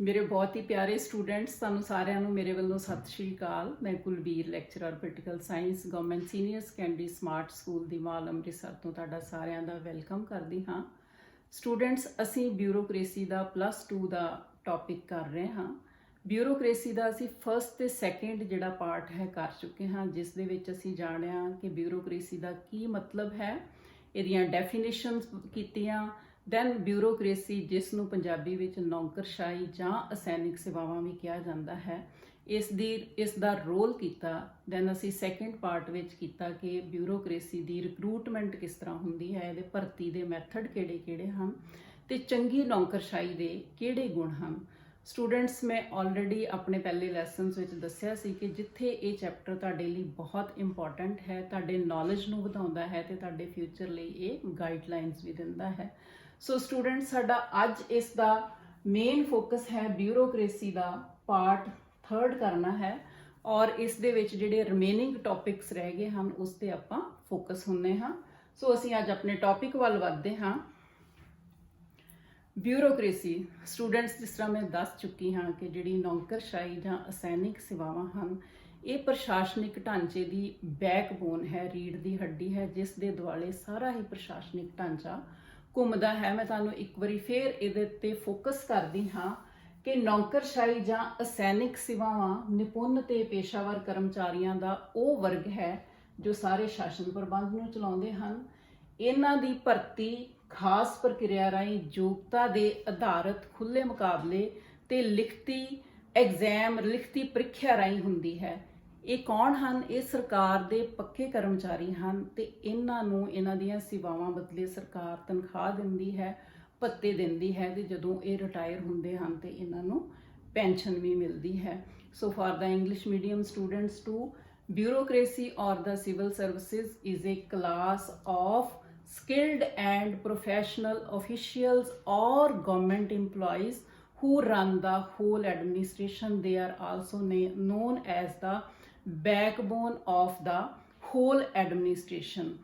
ਮੇਰੇ ਬਹੁਤ ਹੀ ਪਿਆਰੇ ਸਟੂਡੈਂਟਸ, ਤੁਹਾਨੂੰ ਸਾਰਿਆਂ ਨੂੰ ਮੇਰੇ ਵੱਲੋਂ ਸਤਿ ਸ਼੍ਰੀ ਅਕਾਲ। ਮੈਂ Kulbir, lecturer political science, government senior secondary smart school ਦੀ ਮਾਲ ਅੰਮ੍ਰਿਤਸਰ ਤੋਂ ਤੁਹਾਡਾ ਸਾਰਿਆਂ ਦਾ ਵੈਲਕਮ ਕਰਦੀ ਹਾਂ। ਸਟੂਡੈਂਟਸ, ਅਸੀਂ ਬਿਊਰੋਕ੍ਰੇਸੀ ਦਾ +2 ਦਾ ਟੌਪਿਕ ਕਰ ਰਹੇ ਹਾਂ। ਬਿਊਰੋਕ੍ਰੇਸੀ ਦਾ ਅਸੀਂ ਫਸਟ ਤੇ ਸੈਕੰਡ ਜਿਹੜਾ ਪਾਰਟ ਹੈ ਕਰ ਚੁੱਕੇ ਹਾਂ, ਜਿਸ ਦੇ ਵਿੱਚ ਅਸੀਂ ਜਾਣਿਆ ਕਿ ਬਿਊਰੋਕ੍ਰੇਸੀ ਦਾ ਕੀ ਮਤਲਬ ਹੈ, ਇਹਦੀਆਂ ਡੈਫੀਨੇਸ਼ਨਸ ਕੀਤੀਆਂ। ਦੈਨ ਬਿਊਰੋਕ੍ਰੇਸੀ, ਜਿਸ ਨੂੰ ਪੰਜਾਬੀ ਵਿੱਚ ਨੌਕਰਸ਼ਾਹੀ ਜਾਂ ਅਸੈਨਿਕ ਸੇਵਾਵਾਂ ਵੀ ਕਿਹਾ ਜਾਂਦਾ ਹੈ, ਇਸ ਦਾ ਰੋਲ ਕੀਤਾ। ਦੈਨ ਅਸੀਂ ਸੈਕੰਡ ਪਾਰਟ ਵਿੱਚ ਕੀਤਾ ਕਿ ਬਿਊਰੋਕ੍ਰੇਸੀ ਦੀ ਰਿਕਰੂਟਮੈਂਟ ਕਿਸ ਤਰ੍ਹਾਂ ਹੁੰਦੀ ਹੈ, ਇਹਦੇ ਭਰਤੀ ਦੇ ਮੈਥਡ ਕਿਹੜੇ-ਕਿਹੜੇ ਹਨ ਤੇ ਚੰਗੀ ਨੌਕਰਸ਼ਾਹੀ ਦੇ ਕਿਹੜੇ ਗੁਣ ਹਨ। ਸਟੂਡੈਂਟਸ, ਮੈਂ ਆਲਰੇਡੀ ਆਪਣੇ ਪਹਿਲੇ ਲੈਸਨਸ ਵਿੱਚ ਦੱਸਿਆ ਸੀ ਕਿ ਜਿੱਥੇ ਇਹ ਚੈਪਟਰ ਤੁਹਾਡੇ ਲਈ ਬਹੁਤ ਇੰਪੋਰਟੈਂਟ ਹੈ, ਤੁਹਾਡੇ ਨੌਲੇਜ ਨੂੰ ਵਧਾਉਂਦਾ ਹੈ ਤੇ ਤੁਹਾਡੇ ਫਿਊਚਰ ਲਈ ਇਹ ਗਾਈਡਲਾਈਨਸ ਵੀ ਦਿੰਦਾ ਹੈ। ਸੋ ਸਟੂਡੈਂਟਸ, ਸਾਡਾ ਅੱਜ ਇਸ ਦਾ ਮੇਨ ਫੋਕਸ ਹੈ ਬਿਊਰੋਕ੍ਰੇਸੀ ਦਾ ਪਾਰਟ 3 ਕਰਨਾ ਹੈ, ਔਰ ਇਸ ਦੇ ਵਿੱਚ ਜਿਹੜੇ ਰਿਮੇਨਿੰਗ ਟੌਪਿਕਸ ਰਹਿ ਗਏ ਹਨ ਉਸ ਤੇ ਆਪਾਂ ਫੋਕਸ ਹੁੰਨੇ ਹਾਂ। ਸੋ ਅਸੀਂ ਅੱਜ ਆਪਣੇ ਟੌਪਿਕ ਵੱਲ ਵਧਦੇ ਹਾਂ। ਬਿਊਰੋਕ੍ਰੇਸੀ ਸਟੂਡੈਂਟਸ, ਜਿਸ ਤਰ੍ਹਾਂ ਮੈਂ ਦੱਸ ਚੁੱਕੀ ਹਾਂ ਕਿ ਜਿਹੜੀ ਨੌਕਰਸ਼ਾਹੀ ਜਾਂ ਅਸੈਨਿਕ ਸੇਵਾਵਾਂ ਹਨ, ਇਹ ਪ੍ਰਸ਼ਾਸਨਿਕ ਢਾਂਚੇ ਦੀ ਬੈਕਬੋਨ ਹੈ, ਰੀੜ੍ਹ ਦੀ ਹੱਡੀ ਹੈ, ਜਿਸ ਦੇ ਦੁਆਲੇ ਸਾਰਾ ਹੀ ਪ੍ਰਸ਼ਾਸਨਿਕ ਢਾਂਚਾ ਘੁੰਮਦਾ ਹੈ। ਮੈਂ ਤੁਹਾਨੂੰ ਇੱਕ ਵਾਰੀ ਫੇਰ ਇਹਦੇ ਤੇ ਫੋਕਸ ਕਰਦੀ ਹਾਂ ਕਿ ਨੌਕਰਸ਼ਾਹੀ ਜਾਂ ਅਸੈਨਿਕ ਸੇਵਾਵਾਂ ਨਿਪੁੰਨ ਤੇ ਪੇਸ਼ਾਵਰ ਕਰਮਚਾਰੀਆਂ ਦਾ ਉਹ ਵਰਗ ਹੈ ਜੋ ਸਾਰੇ ਸ਼ਾਸਨ ਪ੍ਰਬੰਧ ਨੂੰ ਚਲਾਉਂਦੇ ਹਨ। ਇਹਨਾਂ ਦੀ ਭਰਤੀ ਖਾਸ ਪ੍ਰਕਿਰਿਆ ਰਾਹੀਂ ਯੋਗਤਾ ਦੇ ਆਧਾਰਿਤ ਖੁੱਲ੍ਹੇ ਮੁਕਾਬਲੇ ਤੇ ਲਿਖਤੀ ਪ੍ਰੀਖਿਆ ਰਾਹੀਂ ਹੁੰਦੀ ਹੈ। ਇਹ ਕੌਣ ਹਨ? ਇਹ ਸਰਕਾਰ ਦੇ ਪੱਕੇ ਕਰਮਚਾਰੀ ਹਨ ਤੇ ਇਹਨਾਂ ਨੂੰ ਇਹਨਾਂ ਦੀਆਂ ਸੇਵਾਵਾਂ ਬਦਲੇ ਸਰਕਾਰ ਤਨਖਾਹ ਦਿੰਦੀ ਹੈ, ਭੱਤੇ ਦਿੰਦੀ ਹੈ, ਤੇ ਜਦੋਂ ਇਹ ਰਿਟਾਇਰ ਹੁੰਦੇ ਹਨ ਤੇ ਇਹਨਾਂ ਨੂੰ ਪੈਨਸ਼ਨ ਵੀ ਮਿਲਦੀ ਹੈ। So for the English medium students too, bureaucracy or the civil services is a class of skilled and professional officials or government employees who run the whole administration. They are also known as the backbone of the whole administration.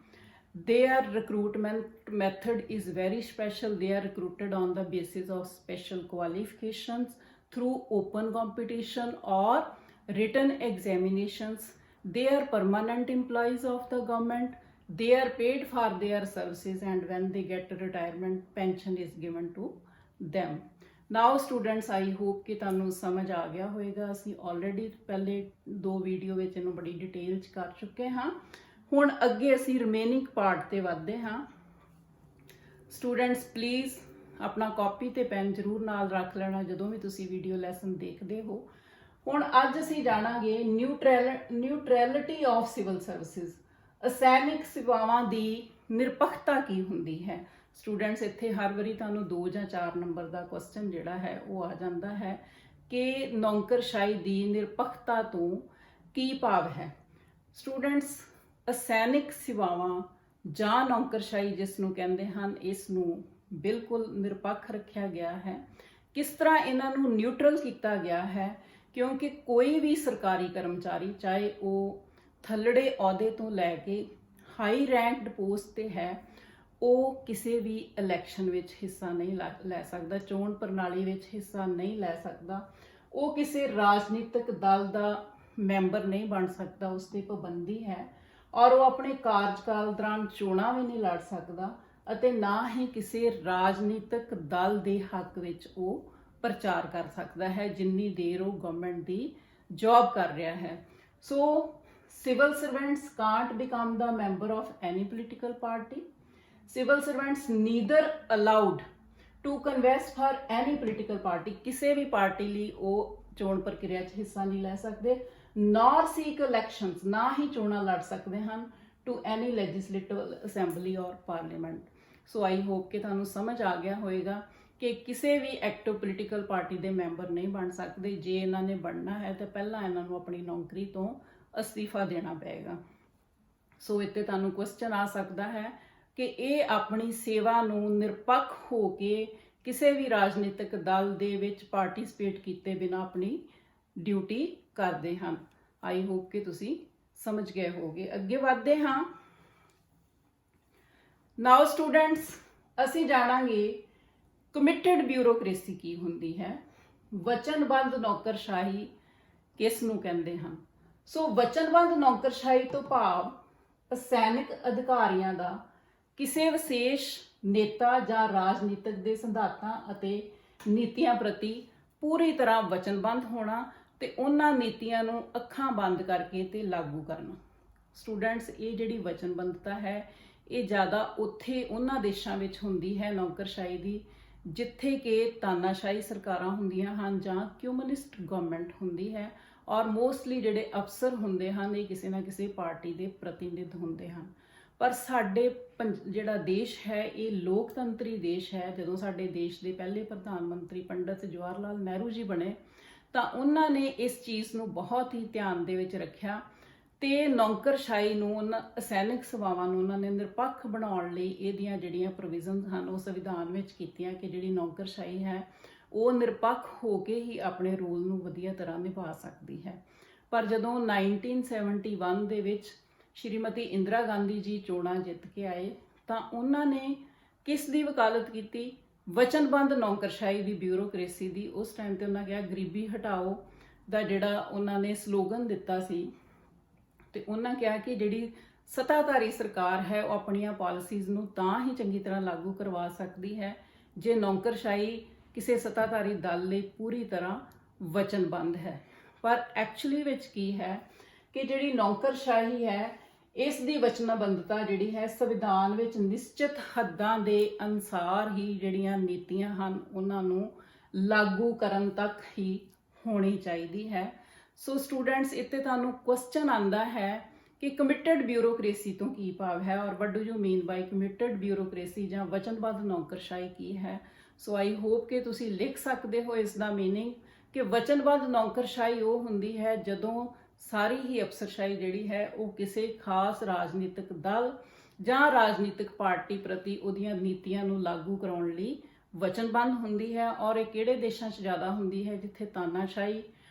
Their recruitment method is very special. They are recruited on the basis of special qualifications through open competition or written examinations. They are permanent employees of the government. They are paid for their services, and when they get retirement, pension is given to them. Now students, I hope कि ਤੁਹਾਨੂੰ ਸਮਝ ਆ ਗਿਆ ਹੋਵੇਗਾ। ਅਸੀਂ already ਪਹਿਲੇ 2 video ਵਿੱਚ ਇਹਨੂੰ ਬੜੀ ਡਿਟੇਲ 'ਚ ਕਰ ਚੁੱਕੇ ਹਾਂ। ਹੁਣ ਅੱਗੇ ਅਸੀਂ ਰਿਮੇਨਿੰਗ ਪਾਰਟ ਤੇ ਵਧਦੇ ਹਾਂ। ਸਟੂਡੈਂਟਸ, ਪਲੀਜ਼ ਆਪਣਾ ਕਾਪੀ ਤੇ ਪੈਨ ਜ਼ਰੂਰ ਨਾਲ ਰੱਖ ਲੈਣਾ ਜਦੋਂ ਵੀ ਤੁਸੀਂ ਵੀਡੀਓ ਲੈਸਨ ਦੇਖਦੇ ਹੋ। ਹੁਣ ਅੱਜ ਅਸੀਂ ਜਾਣਾਂਗੇ ਨਿਊਟਰੈਲਿਟੀ ਆਫ ਸਿਵਲ ਸਰਵਿਸਿਜ਼। ਅਸੈਨਿਕ ਸੇਵਾਵਾਂ ਦੀ ਨਿਰਪੱਖਤਾ ਕੀ ਹੁੰਦੀ ਹੈ। ਸਟੂਡੈਂਟਸ, ਇੱਥੇ ਹਰ ਵਾਰੀ ਤੁਹਾਨੂੰ 2 ਜਾਂ 4 ਨੰਬਰ ਦਾ ਕੁਐਸਚਨ ਜਿਹੜਾ ਹੈ ਉਹ ਆ ਜਾਂਦਾ ਹੈ ਕਿ ਨੌਕਰਸ਼ਾਹੀ ਦੀ ਨਿਰਪੱਖਤਾ ਤੋਂ ਕੀ ਭਾਵ ਹੈ। ਸਟੂਡੈਂਟਸ, ਅਸੈਨਿਕ ਸੇਵਾਵਾਂ ਜਾਂ ਨੌਕਰਸ਼ਾਹੀ ਜਿਸ ਨੂੰ ਕਹਿੰਦੇ ਹਨ, ਇਸ ਨੂੰ ਬਿਲਕੁਲ ਨਿਰਪੱਖ ਰੱਖਿਆ ਗਿਆ ਹੈ। ਕਿਸ ਤਰ੍ਹਾਂ ਇਹਨਾਂ ਨੂੰ ਨਿਊਟਰਲ ਕੀਤਾ ਗਿਆ ਹੈ? ਕਿਉਂਕਿ ਕੋਈ ਵੀ ਸਰਕਾਰੀ ਕਰਮਚਾਰੀ, ਚਾਹੇ ਉਹ ਥੱਲੜੇ ਅਹੁਦੇ ਤੋਂ ਲੈ ਕੇ ਹਾਈ ਰੈਂਕਡ ਪੋਸਟ ਤੇ ਹੈ, ਉਹ ਕਿਸੇ ਵੀ ਇਲੈਕਸ਼ਨ ਵਿੱਚ ਹਿੱਸਾ ਨਹੀਂ ਲੈ ਸਕਦਾ, ਚੋਣ ਪ੍ਰਣਾਲੀ ਵਿੱਚ ਹਿੱਸਾ ਨਹੀਂ ਲੈ ਸਕਦਾ, ਉਹ ਕਿਸੇ ਰਾਜਨੀਤਿਕ ਦਲ ਦਾ ਮੈਂਬਰ ਨਹੀਂ ਬਣ ਸਕਦਾ, ਉਸ ਤੇ ਪਾਬੰਦੀ ਹੈ, ਔਰ ਉਹ ਆਪਣੇ ਕਾਰਜਕਾਲ ਦੌਰਾਨ ਚੋਣਾਂ ਵੀ ਨਹੀਂ ਲੜ ਸਕਦਾ ਅਤੇ ਨਾ ਹੀ ਕਿਸੇ ਰਾਜਨੀਤਿਕ ਦਲ ਦੇ ਹੱਕ ਵਿੱਚ ਉਹ ਪ੍ਰਚਾਰ ਕਰ ਸਕਦਾ ਹੈ ਜਿੰਨੀ ਦੇਰ ਉਹ ਗਵਰਨਮੈਂਟ ਦੀ ਜੌਬ ਕਰ ਰਿਹਾ ਹੈ। ਸੋ civil servants can't become the member of any political party. Civil servants neither allowed to contest for any political party. ਕਿਸੇ ਵੀ ਪਾਰਟੀ ਲਈ ਉਹ ਚੋਣ ਪ੍ਰਕਿਰਿਆ 'ਚ ਹਿੱਸਾ ਨਹੀਂ ਲੈ ਸਕਦੇ, nor seek elections, ਨਾ ਹੀ ਚੋਣਾਂ ਲੜ ਸਕਦੇ ਹਨ, to any legislative assembly or parliament. So I hope ਕਿ ਤੁਹਾਨੂੰ ਸਮਝ ਆ ਗਿਆ ਹੋਵੇਗਾ ਕਿ ਕਿਸੇ ਵੀ ਐਕਟਿਵ ਪੋਲੀਟੀਕਲ ਪਾਰਟੀ ਦੇ ਮੈਂਬਰ ਨਹੀਂ ਬਣ ਸਕਦੇ। ਜੇ ਇਹਨਾਂ ਨੇ ਬਣਨਾ ਹੈ ਤਾਂ ਪਹਿਲਾਂ ਇਹਨਾਂ ਨੂੰ ਆਪਣੀ ਨੌਕਰੀ ਤੋਂ ਅਸਤੀਫਾ ਦੇਣਾ ਪਏਗਾ। ਸੋ ਇੱਥੇ ਤੁਹਾਨੂੰ ਕੁਐਸਚਨ ਆ ਸਕਦਾ ਹੈ ਕਿ ਇਹ ਆਪਣੀ ਸੇਵਾ ਨੂੰ ਨਿਰਪੱਖ ਹੋ ਕੇ ਕਿਸੇ ਵੀ ਰਾਜਨੀਤਿਕ ਦਲ ਦੇ ਵਿੱਚ ਪਾਰਟਿਸਿਪੇਟ ਕੀਤੇ ਬਿਨਾਂ ਆਪਣੀ ਡਿਊਟੀ ਕਰਦੇ ਹਨ। ਆਈ ਹੋਪ ਕਿ ਤੁਸੀਂ ਸਮਝ ਗਏ ਹੋਗੇ। ਅੱਗੇ ਵਧਦੇ ਹਾਂ। ਨਾਓ ਸਟੂਡੈਂਟਸ, ਅਸੀਂ ਜਾਣਾਂਗੇ ਕਮਿਟਡ ਬਿਊਰੋਕ੍ਰੇਸੀ ਕੀ ਹੁੰਦੀ ਹੈ। ਵਚਨਬੱਧ ਨੌਕਰਸ਼ਾਹੀ ਕਿਸ ਨੂੰ ਕਹਿੰਦੇ ਹਨ? ਸੋ ਵਚਨਬੱਧ ਨੌਕਰਸ਼ਾਹੀ ਤੋਂ ਭਾਵ ਸੈਨਿਕ ਅਧਿਕਾਰੀਆਂ ਦਾ ਕਿਸੇ ਵਿਸ਼ੇਸ਼ ਨੇਤਾ ਜਾਂ ਰਾਜਨੀਤਿਕ ਦੇ ਸਿਧਾਂਤਾਂ ਅਤੇ ਨੀਤੀਆਂ ਪ੍ਰਤੀ ਪੂਰੀ ਤਰ੍ਹਾਂ ਵਚਨਬੱਧ ਹੋਣਾ ਤੇ ਉਹਨਾਂ ਨੀਤੀਆਂ ਨੂੰ ਅੱਖਾਂ ਬੰਦ ਕਰਕੇ ਤੇ ਲਾਗੂ ਕਰਨਾ। ਸਟੂਡੈਂਟਸ, ਇਹ ਜਿਹੜੀ ਵਚਨਬੱਧਤਾ ਹੈ ਇਹ ਜ਼ਿਆਦਾ ਉੱਥੇ ਉਹਨਾਂ ਦੇਸ਼ਾਂ ਵਿੱਚ ਹੁੰਦੀ ਹੈ ਨੌਕਰਸ਼ਾਹੀ ਦੀ ਜਿੱਥੇ ਕਿ ਤਾਨਾਸ਼ਾਹੀ ਸਰਕਾਰਾਂ ਹੁੰਦੀਆਂ ਹਨ ਜਾਂ ਕਮਿਊਨਿਸਟ ਗਵਰਨਮੈਂਟ ਹੁੰਦੀ ਹੈ, ਔਰ ਮੋਸਟਲੀ ਜਿਹੜੇ ਅਫਸਰ ਹੁੰਦੇ ਹਨ ਇਹ ਕਿਸੇ ਨਾ ਕਿਸੇ ਪਾਰਟੀ ਦੇ ਪ੍ਰਤੀਨਿਧ ਹੁੰਦੇ ਹਨ। ਪਰ ਸਾਡੇ ਜਿਹੜਾ ਦੇਸ਼ ਹੈ ਇਹ ਲੋਕਤੰਤਰੀ ਦੇਸ਼ ਹੈ। ਜਦੋਂ ਸਾਡੇ ਦੇਸ਼ ਦੇ ਪਹਿਲੇ ਪ੍ਰਧਾਨ ਮੰਤਰੀ ਪੰਡਿਤ ਜਵਾਹਰ ਲਾਲ ਨਹਿਰੂ ਜੀ ਬਣੇ ਤਾਂ ਉਹਨਾਂ ਨੇ ਇਸ ਚੀਜ਼ ਨੂੰ ਬਹੁਤ ਹੀ ਧਿਆਨ ਦੇ ਵਿੱਚ ਰੱਖਿਆ ਤੇ ਨੌਕਰਸ਼ਾਹੀ ਨੂੰ ਉਹਨਾਂ ਸੈਨਿਕ ਸੇਵਾਵਾਂ ਨੂੰ ਉਹਨਾਂ ਨੇ ਨਿਰਪੱਖ ਬਣਾਉਣ ਲਈ ਇਹਦੀਆਂ ਜਿਹੜੀਆਂ ਪ੍ਰੋਵੀਜ਼ਨਸ ਹਨ ਉਹ ਸੰਵਿਧਾਨ ਵਿੱਚ ਕੀਤੀਆਂ ਕਿ ਜਿਹੜੀ ਨੌਕਰਸ਼ਾਹੀ ਹੈ ਉਹ ਨਿਰਪੱਖ ਹੋ ਕੇ ਹੀ ਆਪਣੇ ਰੋਲ ਨੂੰ ਵਧੀਆ ਤਰ੍ਹਾਂ ਨਿਭਾ ਸਕਦੀ ਹੈ। ਪਰ ਜਦੋਂ 1971 ਦੇ ਵਿੱਚ ਸ਼੍ਰੀਮਤੀ ਇੰਦਰਾ ਗਾਂਧੀ ਜੀ ਚੋਣਾਂ ਜਿੱਤ ਕੇ ਆਏ ਤਾਂ ਉਹਨਾਂ ਨੇ ਕਿਸ ਦੀ ਵਕਾਲਤ ਕੀਤੀ? ਵਚਨਬੱਧ ਨੌਕਰਸ਼ਾਹੀ ਦੀ, ਬਿਊਰੋਕ੍ਰੇਸੀ ਦੀ। ਉਸ ਟਾਈਮ ਤੇ ਉਹਨਾਂ ਕਿਹਾ ਗਰੀਬੀ ਹਟਾਓ ਦਾ ਜਿਹੜਾ ਉਹਨਾਂ ਨੇ ਸਲੋਗਨ ਦਿੱਤਾ ਸੀ ਤੇ ਉਹਨਾਂ ਕਿਹਾ ਕਿ ਜਿਹੜੀ ਸੱਤਾਧਾਰੀ ਸਰਕਾਰ ਹੈ ਉਹ ਆਪਣੀਆਂ ਪਾਲਿਸੀਜ਼ ਨੂੰ ਤਾਂ ਹੀ ਚੰਗੀ ਤਰ੍ਹਾਂ ਲਾਗੂ ਕਰਵਾ ਸਕਦੀ ਹੈ ਜੇ ਨੌਕਰਸ਼ਾਹੀ ਕਿਸੇ ਸੱਤਾਧਾਰੀ ਦਲ ਲਈ ਪੂਰੀ ਤਰ੍ਹਾਂ ਵਚਨਬੱਧ ਹੈ। ਪਰ ਐਕਚੁਅਲੀ ਵਿੱਚ ਕੀ ਹੈ ਕਿ ਜਿਹੜੀ ਨੌਕਰਸ਼ਾਹੀ ਹੈ ਇਸ ਦੀ ਵਚਨਬੱਧਤਾ ਜਿਹੜੀ ਹੈ ਸੰਵਿਧਾਨ ਵਿੱਚ ਨਿਸ਼ਚਿਤ ਹੱਦਾਂ ਦੇ ਅਨੁਸਾਰ ਹੀ ਜਿਹੜੀਆਂ ਨੀਤੀਆਂ ਹਨ ਉਹਨਾਂ ਨੂੰ ਲਾਗੂ ਕਰਨ ਤੱਕ ਹੀ ਹੋਣੀ ਚਾਹੀਦੀ ਹੈ। ਸੋ ਸਟੂਡੈਂਟਸ, ਇੱਥੇ ਤੁਹਾਨੂੰ ਕੁਐਸਚਨ ਆਂਦਾ ਹੈ ਕਿ ਕਮਿਟਡ ਬਿਊਰੋਕ੍ਰੇਸੀ ਤੋਂ ਕੀ ਭਾਵ ਹੈ ਔਰ what do you mean by committed bureaucracy ਜਾਂ ਵਚਨਬੱਧ ਨੌਕਰਸ਼ਾਹੀ ਕੀ ਹੈ? ਸੋ ਆਈ ਹੋਪ ਕਿ ਤੁਸੀਂ ਲਿਖ ਸਕਦੇ ਹੋ ਇਸ ਦਾ ਮੀਨਿੰਗ ਕਿ ਵਚਨਬੱਧ ਨੌਕਰਸ਼ਾਹੀ ਉਹ ਹੁੰਦੀ ਹੈ ਜਦੋਂ ਸਾਰੀ ਹੀ ਅਫਸਰਸ਼ਾਹੀ ਜਿਹੜੀ ਹੈ ਉਹ ਕਿਸੇ ਖਾਸ ਰਾਜਨੀਤਿਕ ਦਲ ਜਾਂ ਰਾਜਨੀਤਿਕ ਪਾਰਟੀ ਪ੍ਰਤੀ ਉਹਦੀਆਂ ਨੀਤੀਆਂ ਨੂੰ ਲਾਗੂ ਕਰਾਉਣ ਲਈ ਵਚਨਬੱਧ ਹੁੰਦੀ ਹੈ। ਔਰ ਇਹ ਕਿਹੜੇ ਦੇਸ਼ਾਂ 'ਚ ਜ਼ਿਆਦਾ ਹੁੰਦੀ ਹੈ? ਜਿੱਥੇ ਤਾਨਾਸ਼ਾਹੀ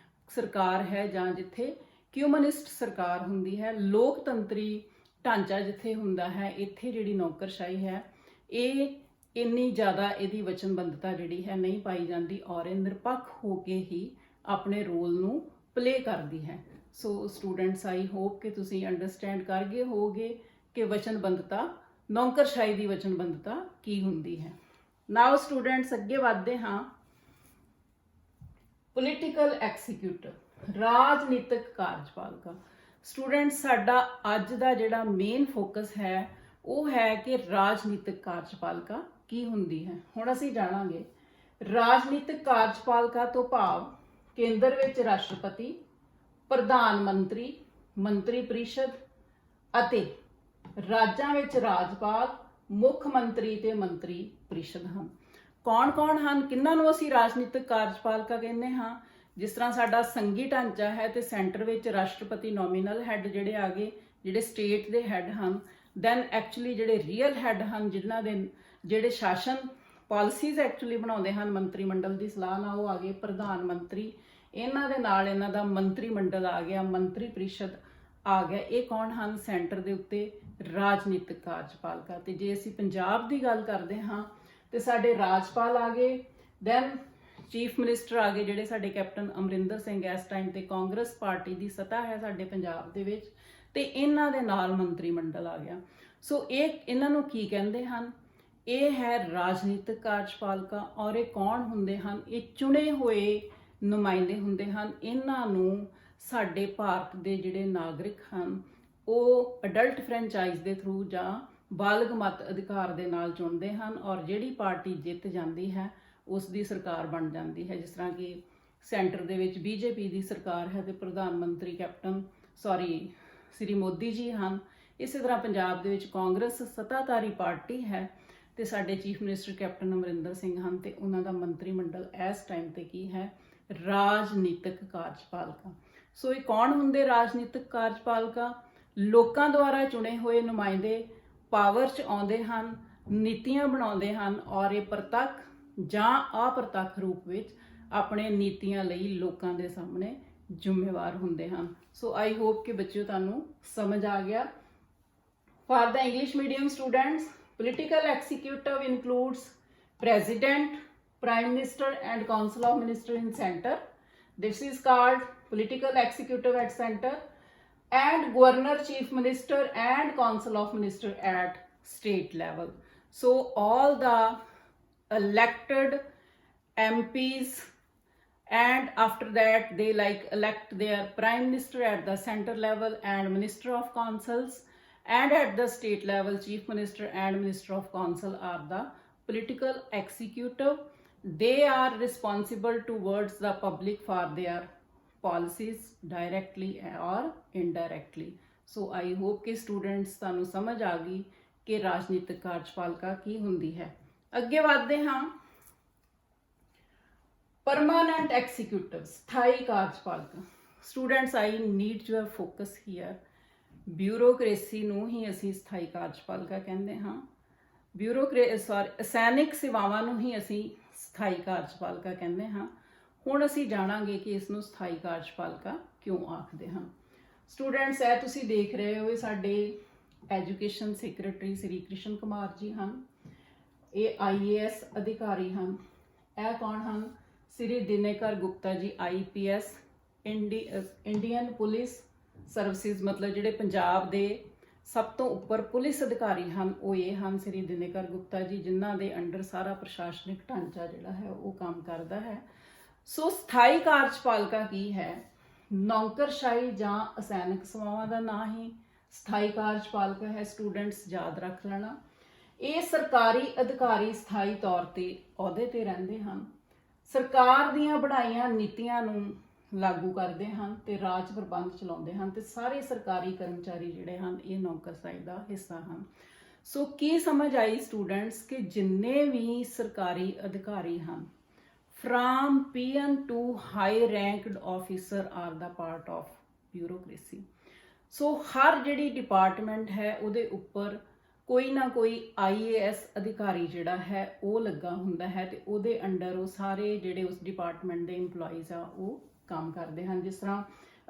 ਸਰਕਾਰ ਹੈ ਜਾਂ ਜਿੱਥੇ ਕਮਿਊਨਿਸਟ ਸਰਕਾਰ ਹੁੰਦੀ ਹੈ। ਲੋਕਤੰਤਰੀ ਢਾਂਚਾ ਜਿੱਥੇ ਹੁੰਦਾ ਹੈ ਇੱਥੇ ਜਿਹੜੀ ਨੌਕਰਸ਼ਾਹੀ ਹੈ ਇਹ ਇੰਨੀ ਜ਼ਿਆਦਾ ਇਹਦੀ ਵਚਨਬੱਧਤਾ ਜਿਹੜੀ ਹੈ ਨਹੀਂ ਪਾਈ ਜਾਂਦੀ ਔਰ ਇਹ ਨਿਰਪੱਖ ਹੋ ਕੇ ਹੀ ਆਪਣੇ ਰੋਲ ਨੂੰ ਪਲੇ ਕਰਦੀ ਹੈ। ਸੋ ਸਟੂਡੈਂਟਸ, ਆਈ ਹੋਪ ਕਿ ਤੁਸੀਂ ਅੰਡਰਸਟੈਂਡ ਕਰ ਗਏ ਹੋਗੇ ਕਿ ਵਚਨਬੱਧਤਾ, ਨੌਕਰਸ਼ਾਹੀ ਦੀ ਵਚਨਬੱਧਤਾ ਕੀ ਹੁੰਦੀ ਹੈ। ਨਾਓ ਸਟੂਡੈਂਟਸ, ਅੱਗੇ ਵਧਦੇ ਹਾਂ। ਪੋਲੀਟੀਕਲ ਐਕਸੀਕਿਊਟਿਵ, ਰਾਜਨੀਤਿਕ ਕਾਰਜਪਾਲਿਕਾ। ਸਟੂਡੈਂਟਸ, ਸਾਡਾ ਅੱਜ ਦਾ ਜਿਹੜਾ ਮੇਨ ਫੋਕਸ ਹੈ ਉਹ ਹੈ ਕਿ ਰਾਜਨੀਤਿਕ ਕਾਰਜਪਾਲਿਕਾ ਕੀ ਹੁੰਦੀ ਹੈ। ਹੁਣ ਅਸੀਂ ਜਾਣਾਂਗੇ ਰਾਜਨੀਤਿਕ ਕਾਰਜਪਾਲਿਕਾ ਤੋਂ ਭਾਵ ਕੇਂਦਰ ਵਿੱਚ ਰਾਸ਼ਟਰਪਤੀ, ਪ੍ਰਧਾਨ ਮੰਤਰੀ, ਮੰਤਰੀ ਪਰਿਸ਼ਦ ਅਤੇ ਰਾਜਾਂ ਵਿੱਚ ਰਾਜਪਾਲ, ਮੁੱਖ ਮੰਤਰੀ ਤੇ ਮੰਤਰੀ ਪਰਿਸ਼ਦ ਹਨ। ਕੌਣ-ਕੌਣ ਹਨ? ਕਿਹਨਾਂ ਨੂੰ ਅਸੀਂ ਰਾਜਨੀਤਿਕ ਕਾਰਜਪਾਲਿਕਾ ਕਹਿੰਦੇ ਹਾਂ? ਜਿਸ ਤਰ੍ਹਾਂ ਸਾਡਾ ਸੰਘੀ ਢਾਂਚਾ ਹੈ ਤੇ ਸੈਂਟਰ ਵਿੱਚ ਰਾਸ਼ਟਰਪਤੀ ਨੋਮੀਨਲ ਹੈੱਡ ਜਿਹੜੇ ਆ ਗਏ, ਜਿਹੜੇ ਸਟੇਟ ਦੇ ਹੈੱਡ ਹਨ। ਦੈਨ ਐਕਚੁਅਲੀ ਜਿਹੜੇ ਰੀਅਲ ਹੈੱਡ ਹਨ ਜਿਨ੍ਹਾਂ ਦੇ ਜਿਹੜੇ ਸ਼ਾਸਨ ਪਾਲਿਸੀਜ਼ ਐਕਚੁਅਲੀ ਬਣਾਉਂਦੇ ਹਨ ਮੰਤਰੀ ਮੰਡਲ ਦੀ ਸਲਾਹ ਨਾਲ, ਉਹ ਆ ਗਏ ਪ੍ਰਧਾਨ ਮੰਤਰੀ। ਇਹਨਾਂ ਦੇ ਨਾਲ ਇਹਨਾਂ ਦਾ ਮੰਤਰੀ ਮੰਡਲ ਆ ਗਿਆ, ਮੰਤਰੀ ਪਰਿਸ਼ਦ ਆ ਗਿਆ। ਇਹ ਕੌਣ ਹਨ? ਸੈਂਟਰ ਦੇ ਉੱਤੇ ਰਾਜਨੀਤਿਕ ਕਾਰਜਪਾਲਿਕਾ। ਤੇ ਜੇ ਅਸੀਂ ਪੰਜਾਬ ਦੀ ਗੱਲ ਕਰਦੇ ਹਾਂ ਤੇ ਸਾਡੇ ਰਾਜਪਾਲ ਆ ਗਏ, ਦੈਨ ਚੀਫ ਮਿਨਿਸਟਰ ਆ ਗਏ ਜਿਹੜੇ ਸਾਡੇ ਕੈਪਟਨ ਅਮਰਿੰਦਰ ਸਿੰਘ ਇਸ ਟਾਈਮ ਤੇ ਕਾਂਗਰਸ ਪਾਰਟੀ ਦੀ ਸੱਤਾ ਹੈ ਸਾਡੇ ਪੰਜਾਬ ਦੇ ਵਿੱਚ, ਤੇ ਇਹਨਾਂ ਦੇ ਨਾਲ ਮੰਤਰੀ ਮੰਡਲ ਆ ਗਿਆ। ਸੋ ਇਹਨਾਂ ਨੂੰ ਕੀ ਕਹਿੰਦੇ ਹਨ? ਇਹ ਹੈ ਰਾਜਨੀਤਿਕ ਕਾਰਜਪਾਲਿਕਾ। ਔਰ ਇਹ ਕੌਣ ਹੁੰਦੇ ਹਨ? ਇਹ ਚੁਣੇ ਹੋਏ ਨੁਮਾਇੰਦੇ ਹੁੰਦੇ ਹਨ। ਇਹਨਾਂ ਨੂੰ ਸਾਡੇ ਭਾਰਤ ਦੇ ਜਿਹੜੇ ਨਾਗਰਿਕ ਹਨ ਉਹ ਅਡਲਟ ਫਰੈਂਚਾਈਜ਼ ਦੇ ਥਰੂ ਜਾਂ ਬਾਲਗ ਮਤ ਅਧਿਕਾਰ ਦੇ ਨਾਲ ਚੁਣਦੇ ਹਨ ਔਰ ਜਿਹੜੀ ਪਾਰਟੀ ਜਿੱਤ ਜਾਂਦੀ ਹੈ ਉਸ ਦੀ ਸਰਕਾਰ ਬਣ ਜਾਂਦੀ ਹੈ। ਜਿਸ ਤਰ੍ਹਾਂ ਕਿ ਸੈਂਟਰ ਦੇ ਵਿੱਚ ਬੀਜੇਪੀ ਦੀ ਸਰਕਾਰ ਹੈ ਤੇ ਪ੍ਰਧਾਨ ਮੰਤਰੀ ਸ੍ਰੀ ਮੋਦੀ ਜੀ ਹਨ। ਇਸੇ ਤਰ੍ਹਾਂ ਪੰਜਾਬ ਦੇ ਵਿੱਚ ਕਾਂਗਰਸ ਸੱਤਾਧਾਰੀ ਪਾਰਟੀ ਹੈ ਤੇ ਸਾਡੇ chief minister captain Amarinder Singh ਹਨ ਤੇ ਉਹਨਾਂ ਦਾ ਮੰਤਰੀ ਮੰਡਲ ਇਸ ਟਾਈਮ ਤੇ ਕੀ ਹੈ? ਰਾਜਨੀਤਿਕ ਕਾਰਜਪਾਲਿਕਾ। ਸੋ ਇਹ ਕੌਣ ਹੁੰਦੇ ਰਾਜਨੀਤਿਕ ਕਾਰਜਪਾਲਿਕਾ? ਲੋਕਾਂ ਦੁਆਰਾ ਚੁਣੇ ਹੋਏ ਨੁਮਾਇੰਦੇ ਪਾਵਰ 'ਚ ਆਉਂਦੇ ਹਨ, ਨੀਤੀਆਂ ਬਣਾਉਂਦੇ ਹਨ ਔਰ ਇਹ ਪ੍ਰਤੱਖ ਜਾਂ ਅਪ੍ਰਤੱਖ ਰੂਪ ਵਿੱਚ ਆਪਣੇ ਨੀਤੀਆਂ ਲਈ ਲੋਕਾਂ ਦੇ ਸਾਹਮਣੇ ਜ਼ਿੰਮੇਵਾਰ ਹੁੰਦੇ ਹਨ। ਸੋ ਆਈ ਹੋਪ ਕਿ ਬੱਚਿਓ ਤੁਹਾਨੂੰ ਸਮਝ ਆ ਗਿਆ। For the English medium students, political executive includes president, Prime Minister and Council of Ministers in center. This is called political executive at center, and Governor, Chief Minister and Council of Ministers at state level. So all the elected MPs, and after that they elect their prime minister at the center level and minister of councils, and at the state level chief minister and minister of council are the political executive. They are responsible towards the public for their policies directly or indirectly. So I hope कि students ਤੁਹਾਨੂੰ ਸਮਝ ਆ ਗਈ ਕਿ ਰਾਜਨੀਤਿਕ ਕਾਰਜਪਾਲਿਕਾ ਕੀ ਹੁੰਦੀ ਹੈ। ਅੱਗੇ ਵਧਦੇ ਹਾਂ। Permanent executives, ਸਥਾਈ ਕਾਰਜਪਾਲਿਕਾ। Students, I need your focus here. Bureaucracy ਨੂੰ ਹੀ ਅਸੀਂ ਸਥਾਈ ਕਾਰਜਪਾਲਿਕਾ ਕਹਿੰਦੇ ਹਾਂ। ਸੈਨਿਕ ਸੇਵਾਵਾਂ ਨੂੰ ਹੀ ਅਸੀਂ ਸਥਾਈ ਕਾਰਜਪਾਲਿਕਾ ਕਹਿੰਦੇ ਹਾਂ। ਹੁਣ ਅਸੀਂ ਜਾਣਾਂਗੇ ਕਿ ਇਸ ਨੂੰ ਸਥਾਈ ਕਾਰਜਪਾਲਿਕਾ ਕਿਉਂ ਆਖਦੇ ਹਨ। ਸਟੂਡੈਂਟਸ, ਇਹ ਤੁਸੀਂ ਦੇਖ ਰਹੇ ਹੋ, ਇਹ ਸਾਡੇ ਐਜੂਕੇਸ਼ਨ ਸੈਕਟਰੀ ਸ੍ਰੀ ਕ੍ਰਿਸ਼ਨ ਕੁਮਾਰ ਜੀ ਹਨ। ਇਹ IAS ਅਧਿਕਾਰੀ ਹਨ। ਇਹ ਕੌਣ ਹਨ? ਸ੍ਰੀ ਦਿਨੇਕਰ Gupta ji IPS, Indian police services, ਮਤਲਬ ਜਿਹੜੇ ਪੰਜਾਬ ਦੇ ਸਭ ਤੋਂ ਉੱਪਰ ਪੁਲਿਸ ਅਧਿਕਾਰੀ ਹਨ ਉਹ ਇਹ ਹਨ ਸ੍ਰੀ ਦਿਨੇਕਰ ਗੁਪਤਾ ਜੀ, ਜਿਨ੍ਹਾਂ ਦੇ ਅੰਡਰ ਸਾਰਾ ਪ੍ਰਸ਼ਾਸਨਿਕ ਢਾਂਚਾ ਜਿਹੜਾ ਹੈ ਉਹ ਕੰਮ ਕਰਦਾ ਹੈ। ਸੋ ਸਥਾਈ ਕਾਰਜਪਾਲਿਕਾ ਕੀ ਹੈ? ਨੌਕਰਸ਼ਾਹੀ ਜਾਂ ਅਸੈਨਿਕ ਸੇਵਾਵਾਂ ਦਾ ਨਾਂ ਹੀ ਸਥਾਈ ਕਾਰਜਪਾਲਿਕਾ ਹੈ। ਸਟੂਡੈਂਟਸ, ਯਾਦ ਰੱਖ ਲੈਣਾ। ਇਹ ਸਰਕਾਰੀ ਅਧਿਕਾਰੀ ਸਥਾਈ ਤੌਰ ਤੇ ਅਹੁਦੇ ਤੇ ਰਹਿੰਦੇ ਹਨ, ਸਰਕਾਰ ਦੀਆਂ ਬਣਾਈਆਂ ਨੀਤੀਆਂ ਨੂੰ ਲਾਗੂ ਕਰਦੇ ਹਨ ਤੇ ਰਾਜ ਪ੍ਰਬੰਧ ਚਲਾਉਂਦੇ ਹਨ, ਤੇ ਸਾਰੇ ਸਰਕਾਰੀ ਕਰਮਚਾਰੀ ਜਿਹੜੇ ਹਨ ਇਹ ਨੌਕਰਸ਼ਾਹੀ ਦਾ ਹਿੱਸਾ ਹਨ। ਸੋ ਕੀ ਸਮਝ ਆਈ ਸਟੂਡੈਂਟਸ ਕਿ ਜਿੰਨੇ ਵੀ ਸਰਕਾਰੀ ਅਧਿਕਾਰੀ ਹਨ, from PM to high ranked officer are the part of bureaucracy. ਸੋ ਹਰ ਜਿਹੜੀ ਡਿਪਾਰਟਮੈਂਟ ਹੈ ਉਹਦੇ ਉੱਪਰ ਕੋਈ ਨਾ ਕੋਈ IAS ਅਧਿਕਾਰੀ ਜਿਹੜਾ ਹੈ ਉਹ ਲੱਗਾ ਹੁੰਦਾ ਹੈ, ਤੇ ਉਹਦੇ ਅੰਡਰ ਉਹ ਸਾਰੇ ਜਿਹੜੇ ਉਸ ਡਿਪਾਰਟਮੈਂਟ ਦੇ EMPLOYEES ਆ ਉਹ ਕੰਮ ਕਰਦੇ ਹਨ। ਜਿਸ ਤਰ੍ਹਾਂ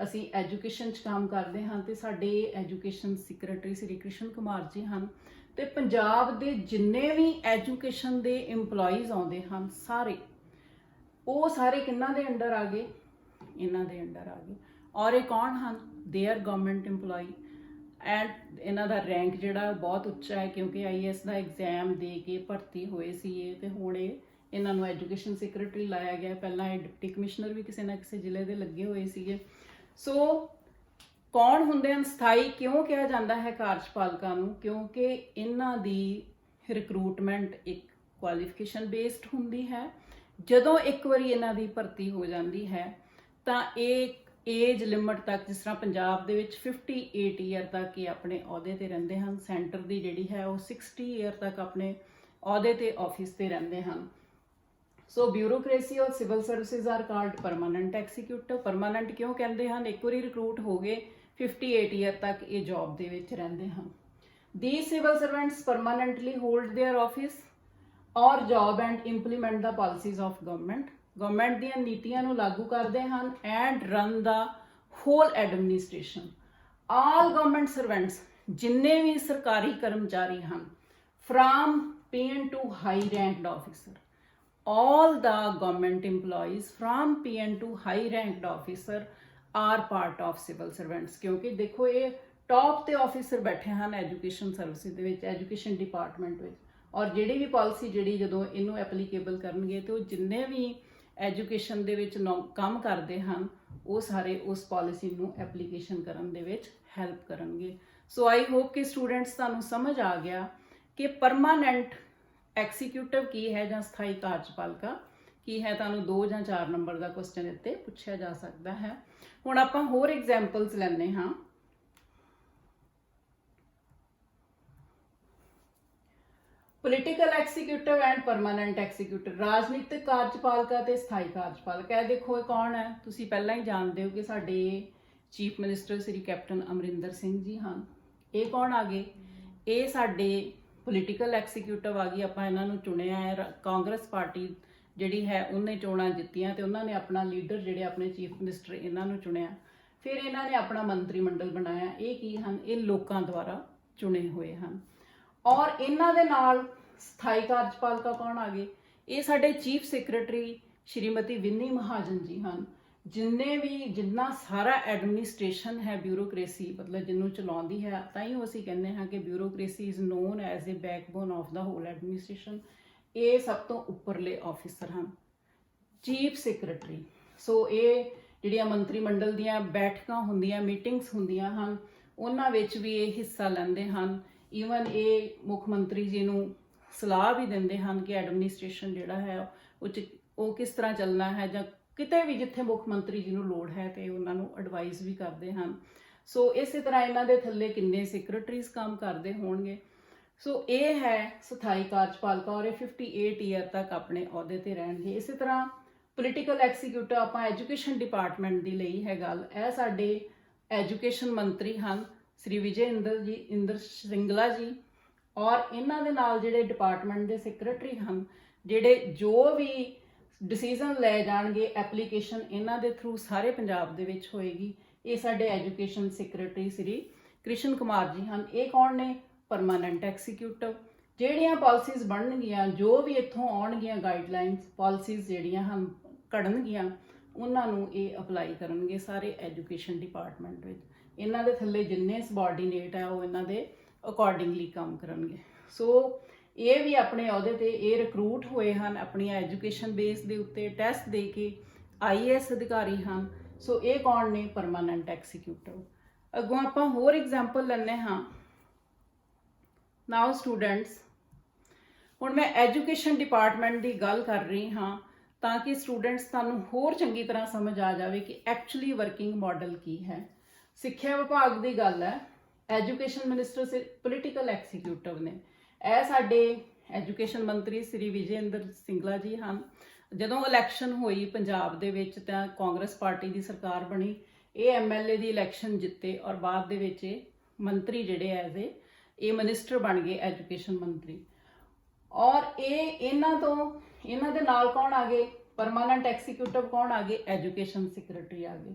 ਅਸੀਂ ਐਜੂਕੇਸ਼ਨ 'ਚ ਕੰਮ ਕਰਦੇ ਹਾਂ ਤੇ ਸਾਡੇ ਐਜੂਕੇਸ਼ਨ ਸੈਕਟਰੀ ਸ੍ਰੀ ਕ੍ਰਿਸ਼ਨ ਕੁਮਾਰ ਜੀ ਹਨ, ਤੇ ਪੰਜਾਬ ਦੇ ਜਿੰਨੇ ਵੀ ਐਜੂਕੇਸ਼ਨ ਦੇ EMPLOYEES ਆਉਂਦੇ ਹਨ ਉਹ ਸਾਰੇ ਕਿਹਨਾਂ ਦੇ ਅੰਡਰ ਆ ਗਏ? ਇਹਨਾਂ ਦੇ ਅੰਡਰ ਆ ਗਏ। ਔਰ ਇਹ ਕੌਣ ਹਨ? They are government EMPLOYEE, and ਇਹਨਾਂ ਦਾ ਰੈਂਕ ਜਿਹੜਾ ਬਹੁਤ ਉੱਚਾ ਹੈ, ਕਿਉਂਕਿ IAS ਦਾ ਐਗਜ਼ਾਮ ਦੇ ਕੇ ਭਰਤੀ ਹੋਏ ਸੀ ਇਹ, ਤੇ ਹੁਣ ਇਹਨਾਂ ਨੂੰ ਐਜੂਕੇਸ਼ਨ ਸੈਕਟਰੀ ਲਾਇਆ ਗਿਆ। ਪਹਿਲਾਂ ਇਹ ਡਿਪਟੀ ਕਮਿਸ਼ਨਰ ਵੀ ਕਿਸੇ ਨਾ ਕਿਸੇ ਜ਼ਿਲ੍ਹੇ ਦੇ ਲੱਗੇ ਹੋਏ ਸੀਗੇ। ਸੋ ਕੌਣ ਹੁੰਦੇ ਹਨ ਸਥਾਈ? ਕਿਉਂ ਕਿਹਾ ਜਾਂਦਾ ਹੈ ਕਾਰਜਪਾਲਿਕਾ ਨੂੰ? ਕਿਉਂਕਿ ਇਹਨਾਂ ਦੀ ਰਿਕਰੂਟਮੈਂਟ ਇੱਕ ਕੁਆਲੀਫਿਕੇਸ਼ਨ ਬੇਸਡ ਹੁੰਦੀ ਹੈ। ਜਦੋਂ ਇੱਕ ਵਾਰੀ ਇਹਨਾਂ ਦੀ ਭਰਤੀ ਹੋ ਜਾਂਦੀ ਹੈ ਤਾਂ ਇਹ ਏਜ ਲਿਮਟ ਤੱਕ, ਜਿਸ ਤਰ੍ਹਾਂ ਪੰਜਾਬ ਦੇ ਵਿੱਚ 58 ਈਅਰ ਤੱਕ ਇਹ ਆਪਣੇ ਅਹੁਦੇ ਤੇ ਰਹਿੰਦੇ ਹਨ। ਸੈਂਟਰ ਦੀ ਜਿਹੜੀ ਹੈ ਉਹ 60 ਈਅਰ ਤੱਕ ਆਪਣੇ ਅਹੁਦੇ ਤੇ ਆਫਿਸ ਤੇ ਰਹਿੰਦੇ ਹਨ। ਸੋ ਬਿਊਰੋਕ੍ਰੇਸੀ ਔਰ civil services R called permanent executive. Permanent ਕਿਉਂ ਕਹਿੰਦੇ ਹਨ? ਇੱਕ ਵਾਰੀ ਰਿਕਰੂਟ ਹੋ ਗਏ 58 ਈਅਰ ਤੱਕ ਇਹ ਜੌਬ ਦੇ ਵਿੱਚ ਰਹਿੰਦੇ ਹਨ। These civil servants permanently hold their office or job and implement the policies of government. Government ਦੀਆਂ ਨੀਤੀਆਂ ਨੂੰ ਲਾਗੂ ਕਰਦੇ ਹਨ and run the whole administration. All government servants, ਜਿੰਨੇ ਵੀ ਸਰਕਾਰੀ ਕਰਮਚਾਰੀ ਹਨ, from PM to high ranked officer, all the government employees from PM to high ranked officer are part of civil servants. ਕਿਉਂਕਿ ਦੇਖੋ ਇਹ ਟੌਪ ਤੇ ਆਫਿਸਰ ਬੈਠੇ ਹਨ ਐਜੂਕੇਸ਼ਨ ਸਰਵਿਸਿਜ਼ ਦੇ ਵਿੱਚ, ਐਜੂਕੇਸ਼ਨ ਡਿਪਾਰਟਮੈਂਟ ਵਿੱਚ, ਔਰ ਜਿਹੜੀ ਵੀ ਪਾਲਿਸੀ ਜਿਹੜੀ ਜਦੋਂ ਇਹਨੂੰ ਐਪਲੀਕੇਬਲ ਕਰਨਗੇ ਤੇ ਉਹ ਜਿੰਨੇ ਵੀ ਐਜੂਕੇਸ਼ਨ ਦੇ ਵਿੱਚ ਕੰਮ ਕਰਦੇ ਹਨ ਉਹ ਸਾਰੇ ਉਸ ਪਾਲਿਸੀ ਨੂੰ ਐਪਲੀਕੇਸ਼ਨ ਕਰਨ ਦੇ ਵਿੱਚ ਹੈਲਪ ਕਰਨਗੇ। ਸੋ ਆਈ ਹੋਪ ਕਿ ਸਟੂਡੈਂਟਸ ਤੁਹਾਨੂੰ ਸਮਝ ਆ ਗਿਆ ਕਿ ਪਰਮਾਨੈਂਟ ਐਗਜ਼ੀਕਿਊਟਿਵ ਕੀ ਹੈ ਜਾਂ ਸਥਾਈ ਕਾਰਜਪਾਲਿਕਾ ਕੀ ਹੈ। ਤੁਹਾਨੂੰ 2 ਜਾਂ 4 ਨੰਬਰ ਦਾ ਕੁਐਸਚਨ ਇੱਥੇ ਪੁੱਛਿਆ ਜਾ ਸਕਦਾ ਹੈ। ਹੁਣ ਆਪਾਂ ਹੋਰ ਐਗਜ਼ਾਮਪਲਸ ਲੈਂਦੇ ਹਾਂ। Political executive and permanent executive, ਰਾਜਨੀਤਿਕ ਕਾਰਜਪਾਲਿਕਾ ਤੇ ਸਥਾਈ ਕਾਰਜਪਾਲਿਕਾ। ਇਹ ਦੇਖੋ ਇਹ ਕੌਣ ਹੈ? ਤੁਸੀਂ ਪਹਿਲਾਂ ਹੀ ਜਾਣਦੇ ਹੋ ਕਿ ਸਾਡੇ ਚੀਫ ਮਿਨਿਸਟਰ ਸ੍ਰੀ ਕੈਪਟਨ ਅਮਰਿੰਦਰ ਸਿੰਘ ਜੀ ਹਨ। ਇਹ ਕੌਣ ਆ ਗਏ? ਇਹ ਸਾਡੇ ਪੋਲੀਟੀਕਲ ਐਗਜ਼ੀਕਿਊਟਿਵ ਆ ਗਈ। ਆਪਾਂ ਇਹਨਾਂ ਨੂੰ ਚੁਣਿਆ ਹੈ, ਕਾਂਗਰਸ ਪਾਰਟੀ ਜਿਹੜੀ ਹੈ ਉਹਨੇ ਚੋਣਾਂ ਜਿੱਤੀਆਂ ਤੇ ਉਹਨਾਂ ਨੇ ਆਪਣਾ ਲੀਡਰ ਜਿਹੜੇ ਆਪਣੇ ਚੀਫ ਮਿਨਿਸਟਰ ਇਹਨਾਂ ਨੂੰ ਚੁਣਿਆ, ਫਿਰ ਇਹਨਾਂ ਨੇ ਆਪਣਾ ਮੰਤਰੀ ਮੰਡਲ ਬਣਾਇਆ। ਇਹ ਕੀ ਹਨ? ਇਹ ਲੋਕਾਂ ਦੁਆਰਾ ਚੁਣੇ ਹੋਏ ਹਨ। ਔਰ ਇਹਨਾਂ ਦੇ ਨਾਲ ਸਥਾਈ ਕਾਰਜਪਾਲਿਕਾ ਕੌਣ ਆ ਗਏ? ਇਹ ਸਾਡੇ ਚੀਫ ਸੈਕਟਰੀ ਸ਼੍ਰੀਮਤੀ ਵਿੰਨੀ ਮਹਾਜਨ ਜੀ ਹਨ। ਜਿੰਨਾ ਸਾਰਾ ਐਡਮਿਨਿਸਟ੍ਰੇਸ਼ਨ ਹੈ, ਬਿਊਰੋਕ੍ਰੇਸੀ ਮਤਲਬ ਜਿਹਨੂੰ ਚਲਾਉਂਦੀ ਹੈ, ਤਾਂ ਹੀ ਅਸੀਂ ਕਹਿੰਦੇ ਹਾਂ ਕਿ bureaucracy is known as a backbone of the whole administration. ਇਹ ਸਭ ਤੋਂ ਉੱਪਰਲੇ ਆਫਿਸਰ ਹਨ, ਚੀਫ ਸੈਕਟਰੀ। ਸੋ ਇਹ ਜਿਹੜੀਆਂ ਮੰਤਰੀ ਮੰਡਲ ਦੀਆਂ ਬੈਠਕਾਂ ਹੁੰਦੀਆਂ, ਮੀਟਿੰਗਸ ਹੁੰਦੀਆਂ ਹਨ, ਉਹਨਾਂ ਵਿੱਚ ਵੀ ਇਹ ਹਿੱਸਾ ਲੈਂਦੇ ਹਨ। ਈਵਨ ਇਹ ਮੁੱਖ ਮੰਤਰੀ ਜੀ ਨੂੰ ਸਲਾਹ ਵੀ ਦਿੰਦੇ ਹਨ ਕਿ ਐਡਮਿਨਿਸਟ੍ਰੇਸ਼ਨ ਜਿਹੜਾ ਹੈ ਉਹ ਕਿਸ ਤਰ੍ਹਾਂ ਚੱਲਣਾ ਹੈ, ਜਾਂ ਕਿਤੇ ਵੀ ਜਿੱਥੇ ਮੁੱਖ ਮੰਤਰੀ ਜੀ ਨੂੰ ਲੋੜ ਹੈ ਤੇ ਉਹਨਾਂ ਨੂੰ ਐਡਵਾਈਸ ਵੀ ਕਰਦੇ ਹਨ। ਸੋ ਇਸੇ ਤਰ੍ਹਾਂ ਇਹਨਾਂ ਦੇ ਥੱਲੇ ਕਿੰਨੇ ਸੈਕਟਰੀਜ਼ ਕੰਮ ਕਰਦੇ ਹੋਣਗੇ। ਸੋ ਇਹ ਹੈ ਸਥਾਈ ਕਾਰਜਪਾਲਿਕਾ, ਔਰ ਇਹ 58 ਈਅਰ ਤੱਕ ਆਪਣੇ ਅਹੁਦੇ ਤੇ ਰਹਿਣਗੇ। ਇਸੇ ਤਰ੍ਹਾਂ ਪੋਲੀਟੀਕਲ ਐਗਜ਼ੀਕਿਊਟਿਵ, ਆਪਾਂ ਐਜੂਕੇਸ਼ਨ ਡਿਪਾਰਟਮੈਂਟ ਦੀ ਲਈ ਹੈ ਗੱਲ, ਇਹ ਸਾਡੇ ਐਜੂਕੇਸ਼ਨ ਮੰਤਰੀ ਹਨ ਸ੍ਰੀ ਵਿਜੇ ਇੰਦਰ ਸਿੰਗਲਾ ਜੀ, ਔਰ ਇਹਨਾਂ ਦੇ ਨਾਲ ਜਿਹੜੇ ਡਿਪਾਰਟਮੈਂਟ ਦੇ ਸੈਕਟਰੀ ਹਨ, ਜਿਹੜੇ ਜੋ ਵੀ ਡਿਸੀਜ਼ਨ ਲੈ ਜਾਣਗੇ, ਐਪਲੀਕੇਸ਼ਨ ਇਹਨਾਂ ਦੇ ਥਰੂ ਸਾਰੇ ਪੰਜਾਬ ਦੇ ਵਿੱਚ ਹੋਏਗੀ। ਇਹ ਸਾਡੇ ਐਜੂਕੇਸ਼ਨ ਸੈਕਟਰੀ ਸ੍ਰੀ ਕ੍ਰਿਸ਼ਨ ਕੁਮਾਰ ਜੀ ਹਨ। ਇਹ ਕੌਣ ਨੇ? Permanent executive. ਜਿਹੜੀਆਂ ਪਾਲਿਸੀਜ਼ ਬਣਨਗੀਆਂ, ਜੋ ਵੀ ਇੱਥੋਂ ਆਉਣਗੀਆਂ ਗਾਈਡਲਾਈਨਸ, ਪਾਲਿਸੀਜ਼ ਜਿਹੜੀਆਂ ਹਨ ਘੜਨਗੀਆਂ, ਉਹਨਾਂ ਨੂੰ ਇਹ ਅਪਲਾਈ ਕਰਨਗੇ ਸਾਰੇ ਐਜੂਕੇਸ਼ਨ ਡਿਪਾਰਟਮੈਂਟ ਵਿੱਚ। ਇਹਨਾਂ ਦੇ ਥੱਲੇ ਜਿੰਨੇ ਸਬਆਰਡੀਨੇਟ ਹੈ ਉਹ ਇਹਨਾਂ ਦੇ ਅਕੋਰਡਿੰਗਲੀ ਕੰਮ ਕਰਨਗੇ। ਸੋ ਇਹ ਵੀ ਆਪਣੇ ਅਹੁਦੇ ਤੇ ਇਹ ਰਿਕਰੂਟ ਹੋਏ ਹਨ ਆਪਣੀ ਐਜੂਕੇਸ਼ਨ ਬੇਸ ਦੇ ਉੱਤੇ, ਟੈਸਟ ਦੇ ਕੇ IAS ਅਧਿਕਾਰੀ ਹਨ। ਸੋ ਇਹ ਕੌਣ ਨੇ? Permanent executive. ਅੱਗੋਂ ਆਪਾਂ ਹੋਰ ਐਗਜ਼ਾਮਪਲ ਲੈਂਦੇ ਹਾਂ। ਨਾਓ ਸਟੂਡੈਂਟਸ, ਹੁਣ ਮੈਂ ਐਜੂਕੇਸ਼ਨ ਡਿਪਾਰਟਮੈਂਟ ਦੀ ਗੱਲ ਕਰ ਰਹੀ ਹਾਂ ਤਾਂ ਕਿ ਸਟੂਡੈਂਟਸ ਤੁਹਾਨੂੰ ਹੋਰ ਚੰਗੀ ਤਰ੍ਹਾਂ ਸਮਝ ਆ ਜਾਵੇ ਕਿ ਐਕਚੁਅਲੀ ਵਰਕਿੰਗ ਮਾਡਲ ਕੀ ਹੈ। ਸਿੱਖਿਆ ਵਿਭਾਗ ਦੀ ਗੱਲ ਹੈ, ਐਜੂਕੇਸ਼ਨ ਮਿਨਿਸਟਰ ਪੋਲੀਟੀਕਲ ਐਗਜ਼ੀਕਿਊਟਿਵ ਨੇ। ਇਹ ਸਾਡੇ ਐਜੂਕੇਸ਼ਨ ਮੰਤਰੀ ਸ੍ਰੀ ਵਿਜੇ ਇੰਦਰ ਸਿੰਗਲਾ ਜੀ ਹਨ। ਜਦੋਂ ਇਲੈਕਸ਼ਨ ਹੋਈ ਪੰਜਾਬ ਦੇ ਵਿੱਚ ਤਾਂ ਕਾਂਗਰਸ ਪਾਰਟੀ ਦੀ ਸਰਕਾਰ ਬਣੀ, ਇਹ MLA ਦੀ ਇਲੈਕਸ਼ਨ ਜਿੱਤੇ, ਔਰ ਬਾਅਦ ਦੇ ਵਿੱਚ ਇਹ ਮੰਤਰੀ ਜਿਹੜੇ ਐਜ਼ ਇਹ ਮਿਨਿਸਟਰ ਬਣ ਗਏ, ਐਜੂਕੇਸ਼ਨ ਮੰਤਰੀ। ਔਰ ਇਹਨਾਂ ਦੇ ਨਾਲ ਕੌਣ ਆ ਗਏ? ਪਰਮਾਨੈਂਟ ਐਗਜ਼ੀਕਿਊਟਿਵ ਕੌਣ ਆ ਗਏ? ਐਜੂਕੇਸ਼ਨ ਸੈਕਟਰੀ ਆ ਗਏ।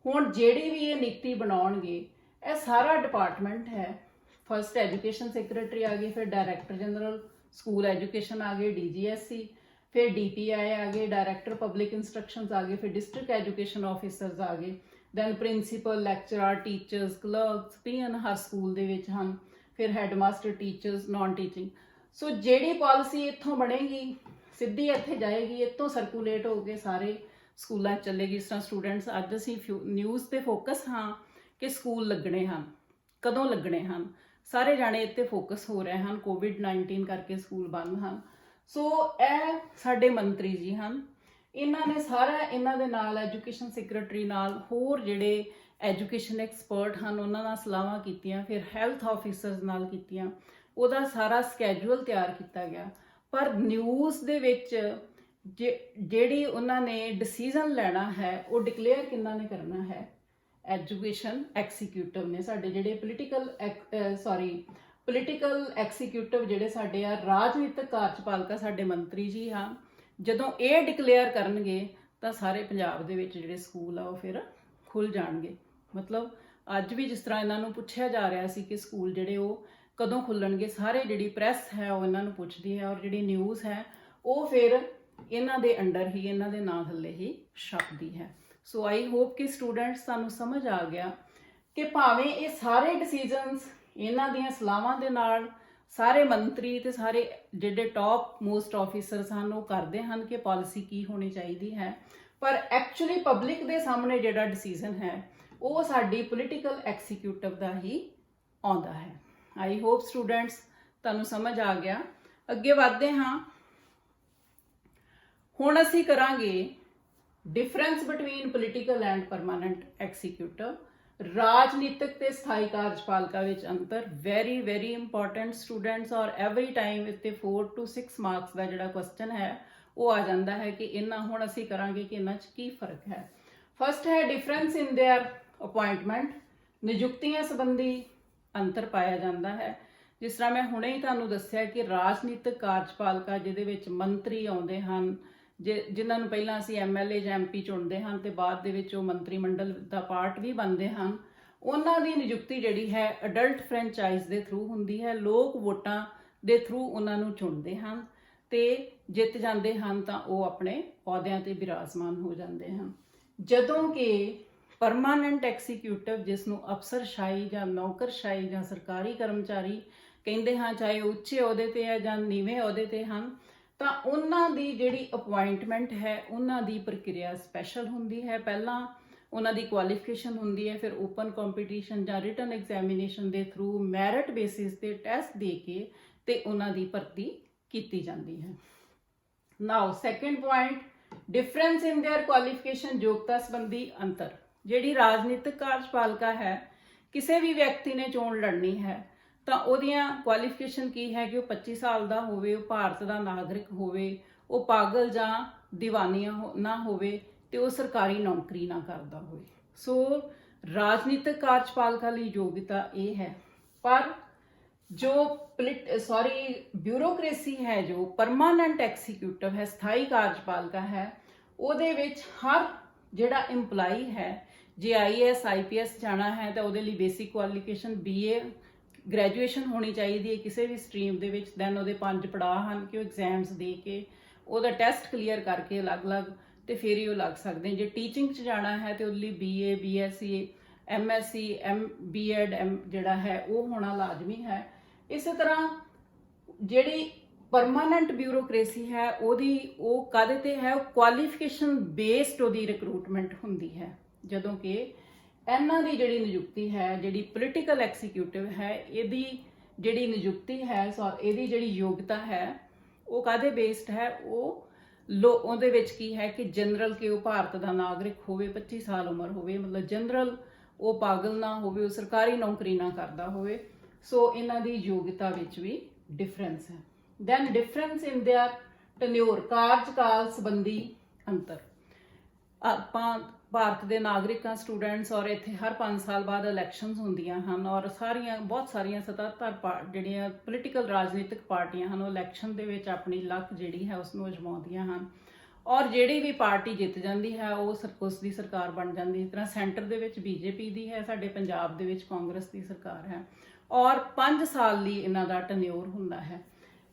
ਹੁਣ ਜਿਹੜੀ ਵੀ ਇਹ ਨੀਤੀ ਬਣਾਉਣਗੇ, ਇਹ ਸਾਰਾ ਡਿਪਾਰਟਮੈਂਟ ਹੈ। ਫਸਟ ਐਜੂਕੇਸ਼ਨ ਸੈਕਟਰੀ ਆ ਗਈ, ਫਿਰ ਡਾਇਰੈਕਟਰ ਜਨਰਲ ਸਕੂਲ ਐਜੂਕੇਸ਼ਨ ਆ ਗਏ DGSE, ਫਿਰ DPI ਆ ਗਏ, ਡਾਇਰੈਕਟਰ ਪਬਲਿਕ ਇੰਸਟਰਕਸ਼ਨਸ ਆ ਗਏ, ਫਿਰ ਡਿਸਟ੍ਰਿਕਟ ਐਜੂਕੇਸ਼ਨ ਆਫਿਸਰਸ ਆ ਗਏ, then principal, lecturer, teachers, clerks, PN ਹਰ ਸਕੂਲ ਦੇ ਵਿੱਚ ਹਨ, ਫਿਰ headmaster, teachers, non teaching. So ਜਿਹੜੀ ਪਾਲਿਸੀ ਇੱਥੋਂ ਬਣੇਗੀ ਸਿੱਧੀ ਇੱਥੇ ਜਾਏਗੀ, ਇੱਥੋਂ ਸਰਕੂਲੇਟ ਹੋ ਕੇ ਸਾਰੇ ਸਕੂਲਾਂ 'ਚ ਚੱਲੇਗੀ। ਜਿਸ ਤਰ੍ਹਾਂ ਸਟੂਡੈਂਟਸ ਅੱਜ ਅਸੀਂ ਨਿਊਜ਼ ਤੇ ਫੋਕਸ ਹਾਂ ਕਿ ਸਕੂਲ ਲੱਗਣੇ ਹਨ, ਕਦੋਂ ਲੱਗਣੇ ਹਨ, ਸਾਰੇ ਜਾਣੇ ਇੱਥੇ ਫੋਕਸ ਹੋ ਰਹੇ ਹਨ। COVID-19 ਕਰਕੇ ਸਕੂਲ ਬੰਦ ਹਨ। ਸੋ ਇਹ ਸਾਡੇ ਮੰਤਰੀ ਜੀ ਹਨ। ਇਹਨਾਂ ਨੇ ਸਾਰਾ ਇਹਨਾਂ ਦੇ ਨਾਲ ਐਜੂਕੇਸ਼ਨ ਸੈਕਟਰੀ ਨਾਲ ਹੋਰ ਜਿਹੜੇ ਐਜੂਕੇਸ਼ਨ ਐਕਸਪਰਟ ਹਨ ਉਹਨਾਂ ਨਾਲ ਸਲਾਹਾਂ ਕੀਤੀਆਂ, ਫਿਰ ਹੈਲਥ ਆਫਿਸਰਸ ਨਾਲ ਕੀਤੀਆਂ, ਉਹਦਾ ਸਾਰਾ ਸਕੈਜੂਅਲ ਤਿਆਰ ਕੀਤਾ ਗਿਆ। ਪਰ ਨਿਊਜ਼ ਦੇ ਵਿੱਚ ਜਿਹੜੀ ਉਹਨਾਂ ਨੇ ਡਿਸੀਜ਼ਨ ਲੈਣਾ ਹੈ ਉਹ ਡਿਕਲੇਅਰ ਕਿਹਨਾਂ ਨੇ ਕਰਨਾ ਹੈ? ਐਜੂਕੇਸ਼ਨ ਐਗਜ਼ੀਕਿਊਟਿਵ ਨੇ। ਸਾਡੇ ਜਿਹੜੇ ਪੋਲੀਟੀਕਲ ਐਗਜ਼ੀਕਿਊਟਿਵ ਜਿਹੜੇ ਸਾਡੇ ਆ, ਰਾਜਨੀਤਿਕ ਕਾਰਜਪਾਲਿਕਾ ਸਾਡੇ ਮੰਤਰੀ ਜੀ ਹਨ। ਜਦੋਂ ਇਹ ਡਿਕਲੇਅਰ ਕਰਨਗੇ ਤਾਂ ਸਾਰੇ ਪੰਜਾਬ ਦੇ ਵਿੱਚ ਜਿਹੜੇ ਸਕੂਲ ਆ ਉਹ ਫਿਰ ਖੁੱਲ ਜਾਣਗੇ। ਮਤਲਬ ਅੱਜ ਵੀ ਜਿਸ ਤਰ੍ਹਾਂ ਇਹਨਾਂ ਨੂੰ ਪੁੱਛਿਆ ਜਾ ਰਿਹਾ ਸੀ ਕਿ ਸਕੂਲ ਜਿਹੜੇ ਉਹ ਕਦੋਂ ਖੁੱਲਣਗੇ, ਸਾਰੇ ਜਿਹੜੀ ਪ੍ਰੈਸ ਹੈ ਉਹ ਇਹਨਾਂ ਨੂੰ ਪੁੱਛਦੀ ਹੈ, ਔਰ ਜਿਹੜੀ ਨਿਊਜ਼ ਹੈ ਉਹ ਫਿਰ ਇਹਨਾਂ ਦੇ ਅੰਡਰ ਹੀ, ਇਹਨਾਂ ਦੇ ਨਾਂ ਥੱਲੇ ਹੀ ਛਪਦੀ ਹੈ। ਸੋ ਆਈ ਹੋਪ ਕਿ ਸਟੂਡੈਂਟਸ ਤੁਹਾਨੂੰ ਸਮਝ ਆ ਗਿਆ ਕਿ ਭਾਵੇਂ ਇਹ ਸਾਰੇ ਡਿਸੀਜਨਸ ਇਹਨਾਂ ਦੀਆਂ ਸਲਾਹਾਂ ਦੇ ਨਾਲ ਸਾਰੇ ਮੰਤਰੀ ਤੇ ਸਾਰੇ ਜਿਹੜੇ ਟੌਪ ਮੋਸਟ ਆਫਿਸਰਸ ਹਨ ਉਹ ਕਰਦੇ ਹਨ ਕਿ ਪਾਲਿਸੀ ਕੀ ਹੋਣੀ ਚਾਹੀਦੀ ਹੈ, ਪਰ ਐਕਚੁਅਲੀ ਪਬਲਿਕ ਦੇ ਸਾਹਮਣੇ ਜਿਹੜਾ ਡਿਸੀਜਨ ਹੈ ਉਹ ਸਾਡੀ ਪੋਲੀਟੀਕਲ ਐਗਜ਼ੀਕਿਊਟਿਵ ਦਾ ਹੀ ਆਉਂਦਾ ਹੈ। ਆਈ ਹੋਪ ਸਟੂਡੈਂਟਸ ਤੁਹਾਨੂੰ ਸਮਝ ਆ ਗਿਆ। ਅੱਗੇ ਵਧਦੇ ਹਾਂ। ਹੁਣ ਅਸੀਂ ਕਰਾਂਗੇ difference between political and permanent executive. ਰਾਜਨੀਤਿਕ ਤੇ ਸਥਾਈ ਕਾਰਜਪਾਲਿਕਾ ਵਿੱਚ ਅੰਤਰ ਵੈਰੀ ਵੈਰੀ ਇੰਪੋਰਟੈਂਟ ਸਟੂਡੈਂਟਸ, ਔਰ ਐਵਰੀ ਟਾਈਮ ਇੱਥੇ 4 to 6 ਮਾਰਕਸ ਦਾ ਜਿਹੜਾ ਕੁਐਸਚਨ ਹੈ ਉਹ ਆ ਜਾਂਦਾ ਹੈ ਕਿ ਇਹਨਾਂ ਹੁਣ ਅਸੀਂ ਕਰਾਂਗੇ ਕਿ ਇਹਨਾਂ 'ਚ ਕੀ ਫਰਕ ਹੈ। ਫਸਟ ਹੈ ਡਿਫਰੈਂਸ ਇਨ ਦੇਅਰ ਅਪੁਆਇੰਟਮੈਂਟ। ਨਿਯੁਕਤੀਆਂ ਸੰਬੰਧੀ ਅੰਤਰ ਪਾਇਆ ਜਾਂਦਾ ਹੈ। ਜਿਸ ਤਰ੍ਹਾਂ ਮੈਂ ਹੁਣੇ ਹੀ ਤੁਹਾਨੂੰ ਦੱਸਿਆ ਕਿ ਰਾਜਨੀਤਿਕ ਕਾਰਜਪਾਲਿਕਾ ਜਿਹਦੇ ਵਿੱਚ ਮੰਤਰੀ ਆਉਂਦੇ ਹਨ, ਜਿਨ੍ਹਾਂ ਨੂੰ ਪਹਿਲਾਂ ਅਸੀਂ MLA ਜਾਂ MP ਚੁਣਦੇ ਹਨ ਤੇ ਬਾਅਦ ਦੇ ਵਿੱਚ ਉਹ ਮੰਤਰੀ ਮੰਡਲ ਦਾ ਪਾਰਟ ਵੀ ਬਣਦੇ ਹਨ, ਉਹਨਾਂ ਦੀ ਨਿਯੁਕਤੀ ਜਿਹੜੀ ਹੈ ਅਡਲਟ ਫਰੈਂਚਾਈਜ਼ ਦੇ ਥਰੂ ਹੁੰਦੀ ਹੈ। ਲੋਕ ਵੋਟਾਂ ਦੇ ਥਰੂ ਉਹਨਾਂ ਨੂੰ ਚੁਣਦੇ ਹਨ। ਤੇ ਜਿੱਤ ਜਾਂਦੇ ਹਨ ਤਾਂ ਉਹ ਆਪਣੇ ਅਹੁਦਿਆਂ ਤੇ ਬਿਰਾਜਮਾਨ ਹੋ ਜਾਂਦੇ ਹਨ। ਜਦੋਂ ਕਿ ਪਰਮਾਨੈਂਟ ਐਗਜ਼ੀਕਿਊਟਿਵ, ਜਿਸ ਨੂੰ ਅਫਸਰਸ਼ਾਹੀ ਜਾਂ ਨੌਕਰਸ਼ਾਹੀ ਜਾਂ ਸਰਕਾਰੀ ਕਰਮਚਾਰੀ ਕਹਿੰਦੇ ਹਾਂ, ਚਾਹੇ ਉਹ ਉੱਚੇ ਅਹੁਦੇ ਤੇ ਹੈ ਜਾਂ ਨੀਵੇਂ ਅਹੁਦੇ ਤੇ ਹਨ, ਤਾਂ ਉਹਨਾਂ ਦੀ ਜਿਹੜੀ ਅਪੁਆਇੰਟਮੈਂਟ ਹੈ ਉਹਨਾਂ ਦੀ ਪ੍ਰਕਿਰਿਆ ਸਪੈਸ਼ਲ ਹੁੰਦੀ ਹੈ। ਪਹਿਲਾਂ ਉਹਨਾਂ ਦੀ ਕੁਆਲੀਫਿਕੇਸ਼ਨ ਹੁੰਦੀ ਹੈ, ਫਿਰ ਓਪਨ ਕੰਪੀਟੀਸ਼ਨ ਜਾਂ ਰਿਟਨ ਐਗਜ਼ਾਮੀਨੇਸ਼ਨ ਦੇ ਥਰੂ ਮੈਰਿਟ ਬੇਸਿਸ ਤੇ ਟੈਸਟ ਦੇ ਕੇ ਤੇ ਉਹਨਾਂ ਦੀ ਭਰਤੀ ਕੀਤੀ ਜਾਂਦੀ ਹੈ। Now second point, difference in their qualification, ਯੋਗਤਾ ਸੰਬੰਧੀ ਅੰਤਰ। ਜਿਹੜੀ ਰਾਜਨੀਤਿਕ ਕਾਰਜਪਾਲਿਕਾ ਹੈ, ਕਿਸੇ ਵੀ ਵਿਅਕਤੀ ਨੇ ਚੋਣ ਲੜਨੀ ਹੈ ਤਾਂ ਉਹਦੀਆਂ ਕੁਆਲੀਫਿਕੇਸ਼ਨ ਕੀ ਹੈ ਕਿ ਉਹ 25 ਸਾਲ ਦਾ ਹੋਵੇ, ਉਹ ਭਾਰਤ ਦਾ ਨਾਗਰਿਕ ਹੋਵੇ, ਉਹ ਪਾਗਲ ਜਾਂ ਦੀਵਾਨੀਆ ਨਾ ਹੋਵੇ ਤੇ ਉਹ ਸਰਕਾਰੀ ਨੌਕਰੀ ਨਾ ਕਰਦਾ ਹੋਵੇ। ਸੋ ਰਾਜਨੀਤਿਕ ਕਾਰਜਪਾਲਿਕਾ ਲਈ ਯੋਗਤਾ ਇਹ ਹੈ। ਪਰ ਜੋ ਬਿਊਰੋਕ੍ਰੇਸੀ ਹੈ, ਜੋ ਪਰਮਾਨੈਂਟ ਐਗਜ਼ੀਕਿਊਟਿਵ ਹੈ, ਸਥਾਈ ਕਾਰਜਪਾਲਿਕਾ ਹੈ, ਉਹਦੇ ਵਿੱਚ ਹਰ ਜਿਹੜਾ EMPLOYE ਹੈ, ਜੇ IAS IPS ਜਾਣਾ ਹੈ ਤਾਂ ਉਹਦੇ ਲਈ ਬੇਸਿਕ ਕੁਆਲੀਫਿਕੇਸ਼ਨ BA ਗ੍ਰੈਜੂਏਸ਼ਨ ਹੋਣੀ ਚਾਹੀਦੀ ਹੈ ਕਿਸੇ ਵੀ ਸਟਰੀਮ ਦੇ ਵਿੱਚ। ਦੈਨ ਉਹਦੇ 5 ਪੜਾਅ ਹਨ ਕਿ ਉਹ ਐਗਜ਼ਾਮਸ ਦੇ ਕੇ ਉਹਦਾ ਟੈਸਟ ਕਲੀਅਰ ਕਰਕੇ ਅਲੱਗ-ਅਲੱਗ ਤੇ ਫਿਰ ਹੀ ਉਹ ਲੱਗ ਸਕਦੇ। ਜੇ ਟੀਚਿੰਗ 'ਚ ਜਾਣਾ ਹੈ ਤੇ ਉਹਦੇ ਲਈ BA BSc MSc BEd ਜਿਹੜਾ ਹੈ ਉਹ ਹੋਣਾ ਲਾਜ਼ਮੀ ਹੈ। ਇਸੇ ਤਰ੍ਹਾਂ ਜਿਹੜੀ ਪਰਮਾਨੈਂਟ ਬਿਊਰੋਕ੍ਰੇਸੀ ਹੈ ਉਹ ਕਾਹਦੇ ਤੇ ਹੈ, ਉਹ ਕੁਆਲੀਫਿਕੇਸ਼ਨ ਬੇਸਡ ਉਹਦੀ ਰਿਕਰੂਟਮੈਂਟ ਹੁੰਦੀ ਹੈ। ਜਦੋਂ ਕਿ ਇਹਨਾਂ ਦੀ ਜਿਹੜੀ ਨਿਯੁਕਤੀ ਹੈ, ਜਿਹੜੀ ਪੋਲੀਟੀਕਲ ਐਗਜ਼ੀਕਿਊਟਿਵ ਹੈ, ਇਹਦੀ ਜਿਹੜੀ ਨਿਯੁਕਤੀ ਹੈ, ਇਹਦੀ ਜਿਹੜੀ ਯੋਗਤਾ ਹੈ ਉਹ ਕਾਹਦੇ ਬੇਸਡ ਹੈ, ਉਹਦੇ ਵਿੱਚ ਕੀ ਹੈ ਕਿ ਜਨਰਲ ਕਿ ਉਹ ਭਾਰਤ ਦਾ ਨਾਗਰਿਕ ਹੋਵੇ, 25 ਸਾਲ ਉਮਰ ਹੋਵੇ, ਮਤਲਬ ਜਨਰਲ, ਉਹ ਪਾਗਲ ਨਾ ਹੋਵੇ, ਉਹ ਸਰਕਾਰੀ ਨੌਕਰੀ ਨਾ ਕਰਦਾ ਹੋਵੇ। ਸੋ ਇਹਨਾਂ ਦੀ ਯੋਗਤਾ ਵਿੱਚ ਵੀ ਡਿਫਰੈਂਸ ਹੈ। Then difference in their tenure, ਕਾਰਜਕਾਲ ਸੰਬੰਧੀ ਅੰਤਰ। ਆਪਾਂ ਭਾਰਤ ਦੇ ਨਾਗਰਿਕਾਂ, ਸਟੂਡੈਂਟਸ, ਔਰ ਇੱਥੇ ਹਰ 5 ਸਾਲ ਬਾਅਦ ਇਲੈਕਸ਼ਨਸ ਹੁੰਦੀਆਂ ਹਨ ਔਰ ਬਹੁਤ ਸਾਰੀਆਂ ਸੱਤਾਧਾਰ ਜਿਹੜੀਆਂ ਪੋਲੀਟੀਕਲ ਰਾਜਨੀਤਿਕ ਪਾਰਟੀਆਂ ਹਨ ਉਹ ਇਲੈਕਸ਼ਨ ਦੇ ਵਿੱਚ ਆਪਣੀ ਲੱਕ ਜਿਹੜੀ ਹੈ ਉਸ ਨੂੰ ਅਜਮਾਉਂਦੀਆਂ ਹਨ ਔਰ ਜਿਹੜੀ ਵੀ ਪਾਰਟੀ ਜਿੱਤ ਜਾਂਦੀ ਹੈ ਉਸ ਦੀ ਸਰਕਾਰ ਬਣ ਜਾਂਦੀ ਹੈ। ਇਸ ਤਰ੍ਹਾਂ ਸੈਂਟਰ ਦੇ ਵਿੱਚ BJP ਦੀ ਹੈ, ਸਾਡੇ ਪੰਜਾਬ ਦੇ ਵਿੱਚ ਕਾਂਗਰਸ ਦੀ ਸਰਕਾਰ ਹੈ ਔਰ 5 ਸਾਲ ਲਈ ਇਹਨਾਂ ਦਾ ਟੈਨਿਓਰ ਹੁੰਦਾ ਹੈ।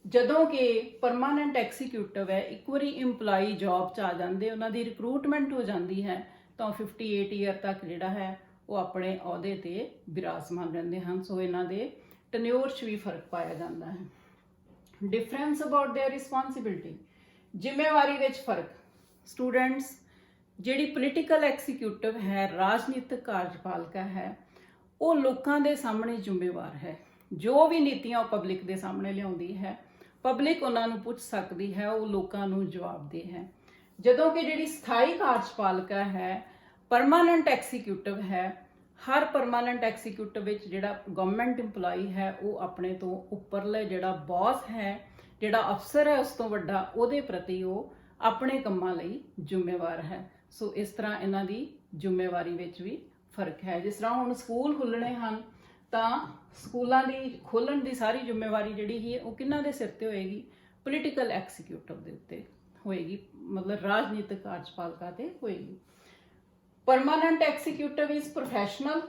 ਜਦੋਂ ਕਿ ਪਰਮਾਨੈਂਟ ਐਗਜ਼ੀਕਿਊਟਿਵ ਹੈ, ਇੱਕ ਵਾਰੀ EMPLOYE ਜੌਬ 'ਚ ਆ ਜਾਂਦੇ, ਉਹਨਾਂ ਦੀ ਰਿਕਰੂਟਮੈਂਟ ਹੋ ਜਾਂਦੀ ਹੈ ਤਾਂ 58 ਈਅਰ ਤੱਕ ਜਿਹੜਾ ਹੈ ਉਹ ਆਪਣੇ ਅਹੁਦੇ ਤੇ ਬਿਰਾਜਮਾਨ ਰਹਿੰਦੇ ਹਨ। ਸੋ ਇਹਨਾਂ ਦੇ ਟੈਨਿਓਰ 'ਚ ਵੀ ਫਰਕ ਪਾਇਆ ਜਾਂਦਾ ਹੈ। ਡਿਫਰੈਂਸ ਅਬਾਊਟ देयर ਰਿਸਪੌਂਸਿਬਿਲਿਟੀ, ਜ਼ਿੰਮੇਵਾਰੀ ਵਿੱਚ ਫਰਕ। ਸਟੂਡੈਂਟਸ, ਜਿਹੜੀ ਪੋਲੀਟੀਕਲ ਐਗਜ਼ੀਕਿਊਟਿਵ ਹੈ, ਰਾਜਨੀਤਿਕ ਕਾਰਜਪਾਲਿਕਾ ਹੈ, ਉਹ ਲੋਕਾਂ ਦੇ ਸਾਹਮਣੇ ਜ਼ਿੰਮੇਵਾਰ ਹੈ। ਜੋ ਵੀ ਨੀਤੀਆਂ ਉਹ ਪਬਲਿਕ ਦੇ ਸਾਹਮਣੇ ਲਿਆਉਂਦੀ ਹੈ, ਪਬਲਿਕ ਉਹਨਾਂ ਨੂੰ ਪੁੱਛ ਸਕਦੀ ਹੈ, ਉਹ ਲੋਕਾਂ ਨੂੰ ਜਵਾਬਦੇਹ ਹੈ। ਜਦੋਂ ਕਿ ਜਿਹੜੀ ਸਥਾਈ ਕਾਰਜਪਾਲਿਕਾ ਹੈ, ਪਰਮਾਨੈਂਟ ਐਗਜ਼ੀਕਿਊਟਿਵ ਹੈ, ਹਰ ਪਰਮਾਨੈਂਟ ਐਗਜ਼ੀਕਿਊਟਿਵ ਵਿੱਚ ਜਿਹੜਾ ਗਵਰਨਮੈਂਟ EMPLOYE ਹੈ ਉਹ ਆਪਣੇ ਤੋਂ ਉੱਪਰਲੇ ਜਿਹੜਾ ਬੌਸ ਹੈ, ਜਿਹੜਾ ਅਫਸਰ ਹੈ ਉਸ ਤੋਂ ਵੱਡਾ, ਉਹਦੇ ਪ੍ਰਤੀ ਉਹ ਆਪਣੇ ਕੰਮਾਂ ਲਈ ਜ਼ਿੰਮੇਵਾਰ ਹੈ। ਸੋ ਇਸ ਤਰ੍ਹਾਂ ਇਹਨਾਂ ਦੀ ਜ਼ਿੰਮੇਵਾਰੀ ਵਿੱਚ ਵੀ ਫਰਕ ਹੈ। ਜਿਸ ਤਰ੍ਹਾਂ ਹੁਣ ਸਕੂਲ ਖੁੱਲ੍ਹਣੇ ਹਨ ਤਾਂ ਸਕੂਲਾਂ ਦੀ ਖੋਲ੍ਹਣ ਦੀ ਸਾਰੀ ਜ਼ਿੰਮੇਵਾਰੀ ਜਿਹੜੀ ਹੈ ਉਹ ਕਿਹਨਾਂ ਦੇ ਸਿਰ ਤੇ ਹੋਏਗੀ, ਪੋਲੀਟੀਕਲ ਐਗਜ਼ੀਕਿਊਟਿਵ ਦੇ ਉੱਤੇ ਹੋਏਗੀ, ਮਤਲਬ ਰਾਜਨੀਤਿਕ ਕਾਰਜਪਾਲਿਕਾ ਤੇ ਹੋਏਗੀ। Permanent executive is professional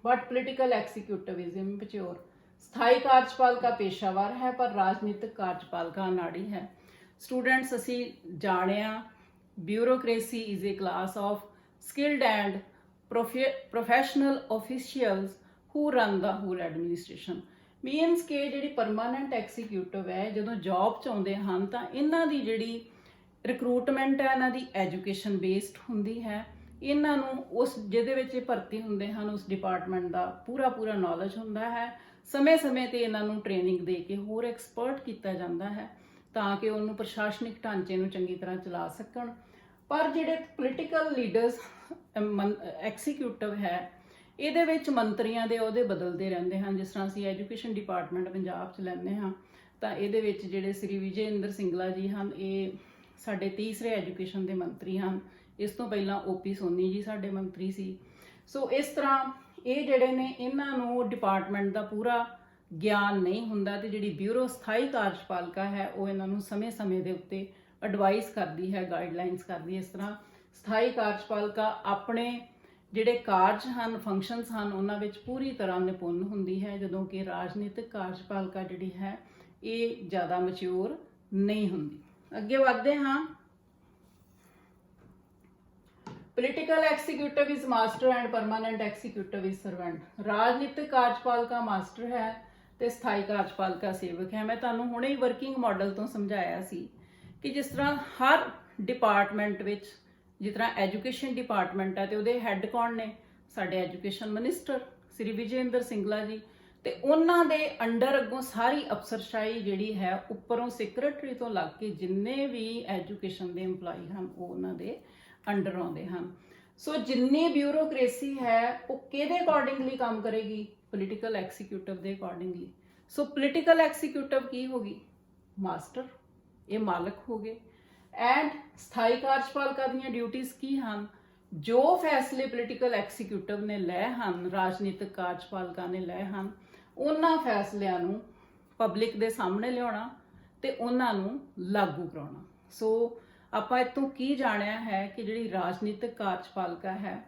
but political executive is immature. ਸਥਾਈ ਕਾਰਜਪਾਲਿਕਾ ਪੇਸ਼ਾਵਰ ਹੈ ਪਰ ਰਾਜਨੀਤਿਕ ਕਾਰਜਪਾਲਿਕਾ ਅਨਾੜੀ ਹੈ। ਸਟੂਡੈਂਟਸ, ਅਸੀਂ ਜਾਣਿਆ bureaucracy is A class of skilled and professional officials who run the whole administration। Means ਕਿ ਜਿਹੜੀ ਪਰਮਾਨੈਂਟ ਐਗਜ਼ੀਕਿਊਟਿਵ ਹੈ ਜਦੋਂ ਜੌਬ 'ਚ ਆਉਂਦੇ ਹਨ ਤਾਂ ਇਹਨਾਂ ਦੀ ਜਿਹੜੀ ਰਿਕਰੂਟਮੈਂਟ ਹੈ ਇਹਨਾਂ ਦੀ ਐਜੂਕੇਸ਼ਨ ਬੇਸਡ ਹੁੰਦੀ ਹੈ। ਇਹਨਾਂ ਨੂੰ ਉਸ ਜਿਹਦੇ ਵਿੱਚ ਇਹ ਭਰਤੀ ਹੁੰਦੇ ਹਨ ਉਸ ਡਿਪਾਰਟਮੈਂਟ ਦਾ ਪੂਰਾ ਨੌਲੇਜ ਹੁੰਦਾ ਹੈ। ਸਮੇਂ-ਸਮੇਂ ਤੇ ਇਹਨਾਂ ਨੂੰ ਟ੍ਰੇਨਿੰਗ ਦੇ ਕੇ ਹੋਰ ਐਕਸਪਰਟ ਕੀਤਾ ਜਾਂਦਾ ਹੈ ਤਾਂ ਕਿ ਉਹਨੂੰ ਪ੍ਰਸ਼ਾਸਨਿਕ ਢਾਂਚੇ ਨੂੰ ਚੰਗੀ ਤਰ੍ਹਾਂ ਚਲਾ ਸਕਣ। ਪਰ ਜਿਹੜੇ ਪੋਲੀਟੀਕਲ ਲੀਡਰਸ ਐਗਜ਼ੀਕਿਊਟਿਵ ਹੈ ਇਹਦੇ ਵਿੱਚ ਮੰਤਰੀਆਂ ਦੇ ਅਹੁਦੇ ਬਦਲਦੇ ਰਹਿੰਦੇ ਹਨ। ਜਿਸ ਤਰ੍ਹਾਂ ਅਸੀਂ ਐਜੂਕੇਸ਼ਨ ਡਿਪਾਰਟਮੈਂਟ ਪੰਜਾਬ 'ਚ ਲੈਂਦੇ ਹਾਂ ਤਾਂ ਇਹਦੇ ਵਿੱਚ ਜਿਹੜੇ ਸ੍ਰੀ ਵਿਜੇ ਇੰਦਰ ਸਿੰਗਲਾ ਜੀ ਹਨ, ਇਹ ਸਾਡੇ ਤੀਸਰੇ ਐਜੂਕੇਸ਼ਨ ਦੇ ਮੰਤਰੀ ਹਨ। ਇਸ ਤੋਂ ਪਹਿਲਾਂ OP ਸੋਨੀ ਜੀ ਸਾਡੇ ਮੰਤਰੀ ਸੀ। ਸੋ ਇਸ ਤਰ੍ਹਾਂ ਇਹ ਜਿਹੜੇ ਨੇ ਇਹਨਾਂ ਨੂੰ ਡਿਪਾਰਟਮੈਂਟ ਦਾ ਪੂਰਾ ਗਿਆਨ ਨਹੀਂ ਹੁੰਦਾ ਤੇ ਜਿਹੜੀ ਬਿਊਰੋ ਸਥਾਈ ਕਾਰਜਪਾਲਿਕਾ ਹੈ ਉਹ ਇਹਨਾਂ ਨੂੰ ਸਮੇਂ-ਸਮੇਂ ਦੇ ਉੱਤੇ ਐਡਵਾਈਸ ਕਰਦੀ ਹੈ, ਗਾਈਡਲਾਈਨਸ ਕਰਦੀ ਹੈ। ਇਸ ਤਰ੍ਹਾਂ ਸਥਾਈ ਕਾਰਜਪਾਲਿਕਾ ਆਪਣੇ ਜਿਹੜੇ ਕਾਰਜ ਹਨ, ਫੰਕਸ਼ਨਸ ਹਨ, ਉਹਨਾਂ ਵਿੱਚ ਪੂਰੀ ਤਰ੍ਹਾਂ ਨਿਪੁੰਨ ਹੁੰਦੀ ਹੈ, ਜਦੋਂ ਕਿ ਰਾਜਨੀਤਿਕ ਕਾਰਜਪਾਲਿਕਾ ਜਿਹੜੀ ਹੈ ਇਹ ਜ਼ਿਆਦਾ ਮੈਚਿਓਰ ਨਹੀਂ ਹੁੰਦੀ। ਅੱਗੇ ਵਧਦੇ ਹਾਂ। Political executive is master and permanent executive is servant. ਰਾਜਨੀਤਿਕ ਕਾਰਜਪਾਲਿਕਾ ਮਾਸਟਰ ਹੈ ਤੇ ਸਥਾਈ ਕਾਰਜਪਾਲਿਕਾ ਸੇਵਕ ਹੈ। ਮੈਂ ਤੁਹਾਨੂੰ ਹੁਣੇ ਹੀ ਵਰਕਿੰਗ ਮਾਡਲ ਤੋਂ ਸਮਝਾਇਆ ਸੀ ਕਿ ਜਿਸ ਤਰ੍ਹਾਂ ਹਰ ਡਿਪਾਰਟਮੈਂਟ ਵਿੱਚ, ਜਿਸ ਤਰ੍ਹਾਂ ਐਜੂਕੇਸ਼ਨ ਡਿਪਾਰਟਮੈਂਟ ਹੈ ਤੇ ਉਹਦੇ ਹੈੱਡ ਕੌਣ ਨੇ? ਸਾਡੇ ਐਜੂਕੇਸ਼ਨ ਮਿਨਿਸਟਰ ਸ੍ਰੀ ਵਿਜੇ ਇੰਦਰ ਸਿੰਗਲਾ ਜੀ, ਤੇ ਉਹਨਾਂ ਦੇ ਅੰਡਰ ਅੱਗੋਂ ਸਾਰੀ ਅਫਸਰਸ਼ਾਹੀ ਜਿਹੜੀ ਹੈ, ਉੱਪਰੋਂ ਸੈਕਟਰੀ ਤੋਂ ਲੱਗ ਕੇ ਜਿੰਨੇ ਵੀ ਐਜੂਕੇਸ਼ਨ ਦੇ EMPLOYE ਹਨ ਉਹ ਉਹਨਾਂ ਦੇ ਅੰਡਰ ਆਉਂਦੇ ਹਨ। ਸੋ ਜਿੰਨੀ ਬਿਊਰੋਕ੍ਰੇਸੀ ਹੈ ਉਹ ਕਿਹਦੇ ਅਕੋਰਡਿੰਗਲੀ ਕੰਮ ਕਰੇਗੀ? ਪੋਲੀਟੀਕਲ ਐਗਜ਼ੀਕਿਊਟਿਵ ਦੇ ਅਕੋਰਡਿੰਗਲੀ। ਸੋ ਪੋਲੀਟੀਕਲ ਐਗਜ਼ੀਕਿਊਟਿਵ ਕੀ ਹੋਗੀ? ਮਾਸਟਰ, ਇਹ ਮਾਲਕ ਹੋ ਗਏ। ਐਂਡ ਸਥਾਈ ਕਾਰਜਪਾਲਿਕਾ ਦੀਆਂ ਡਿਊਟੀਜ਼ ਕੀ ਹਨ? ਜੋ ਫੈਸਲੇ ਪੋਲੀਟੀਕਲ ਐਗਜ਼ੀਕਿਊਟਿਵ ਨੇ ਲਏ ਹਨ, ਰਾਜਨੀਤਿਕ ਕਾਰਜਪਾਲਿਕਾ ਨੇ ਲਏ ਹਨ, ਉਹਨਾਂ ਫੈਸਲਿਆਂ ਨੂੰ ਪਬਲਿਕ ਦੇ ਸਾਹਮਣੇ ਲਿਆਉਣਾ ਤੇ ਉਹਨਾਂ ਨੂੰ ਲਾਗੂ ਕਰਾਉਣਾ। ਸੋ ਆਪਾਂ ਇੱਥੋਂ ਕੀ ਜਾਣਿਆ ਹੈ ਕਿ ਜਿਹੜੀ ਰਾਜਨੀਤਿਕ ਕਾਰਜਪਾਲਿਕਾ ਹੈ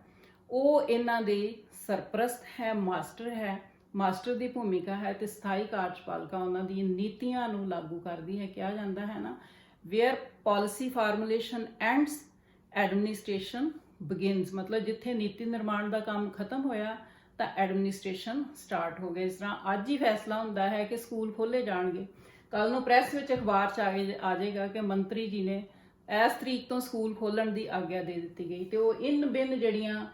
ਉਹ ਇਹਨਾਂ ਦੇ ਸਰਪ੍ਰਸਤ ਹੈ, ਮਾਸਟਰ ਹੈ, ਮਾਸਟਰ ਦੀ ਭੂਮਿਕਾ ਹੈ, ਤੇ ਸਥਾਈ ਕਾਰਜਪਾਲਿਕਾ ਉਹਨਾਂ ਦੀ ਨੀਤੀਆਂ ਨੂੰ ਲਾਗੂ ਕਰਦੀ ਹੈ। ਕਿਹਾ ਜਾਂਦਾ ਹੈ ਨਾ, where policy formulation ends administration begins, ਮਤਲਬ ਜਿੱਥੇ ਨੀਤੀ ਨਿਰਮਾਣ ਦਾ ਕੰਮ ਖਤਮ ਹੋਇਆ ਤਾਂ ਐਡਮਿਨਿਸਟ੍ਰੇਸ਼ਨ ਸਟਾਰਟ ਹੋ ਗਿਆ। ਇਸ ਤਰ੍ਹਾਂ ਅੱਜ ਹੀ ਫੈਸਲਾ ਹੁੰਦਾ ਹੈ ਕਿ ਸਕੂਲ ਖੋਲ੍ਹੇ ਜਾਣਗੇ, ਕੱਲ ਨੂੰ ਪ੍ਰੈਸ ਵਿੱਚ ਅਖਬਾਰ 'ਚ ਆ ਜਾਏਗਾ ਕਿ ਮੰਤਰੀ ਜੀ ਨੇ ਇਸ ਤਰੀਕ ਤੋਂ ਸਕੂਲ ਖੋਲ੍ਹਣ ਦੀ ਆਗਿਆ ਦੇ ਦਿੱਤੀ ਗਈ, ਤੇ ਉਹ ਇਨ ਬਿਨ ਜਿਹੜੀਆਂ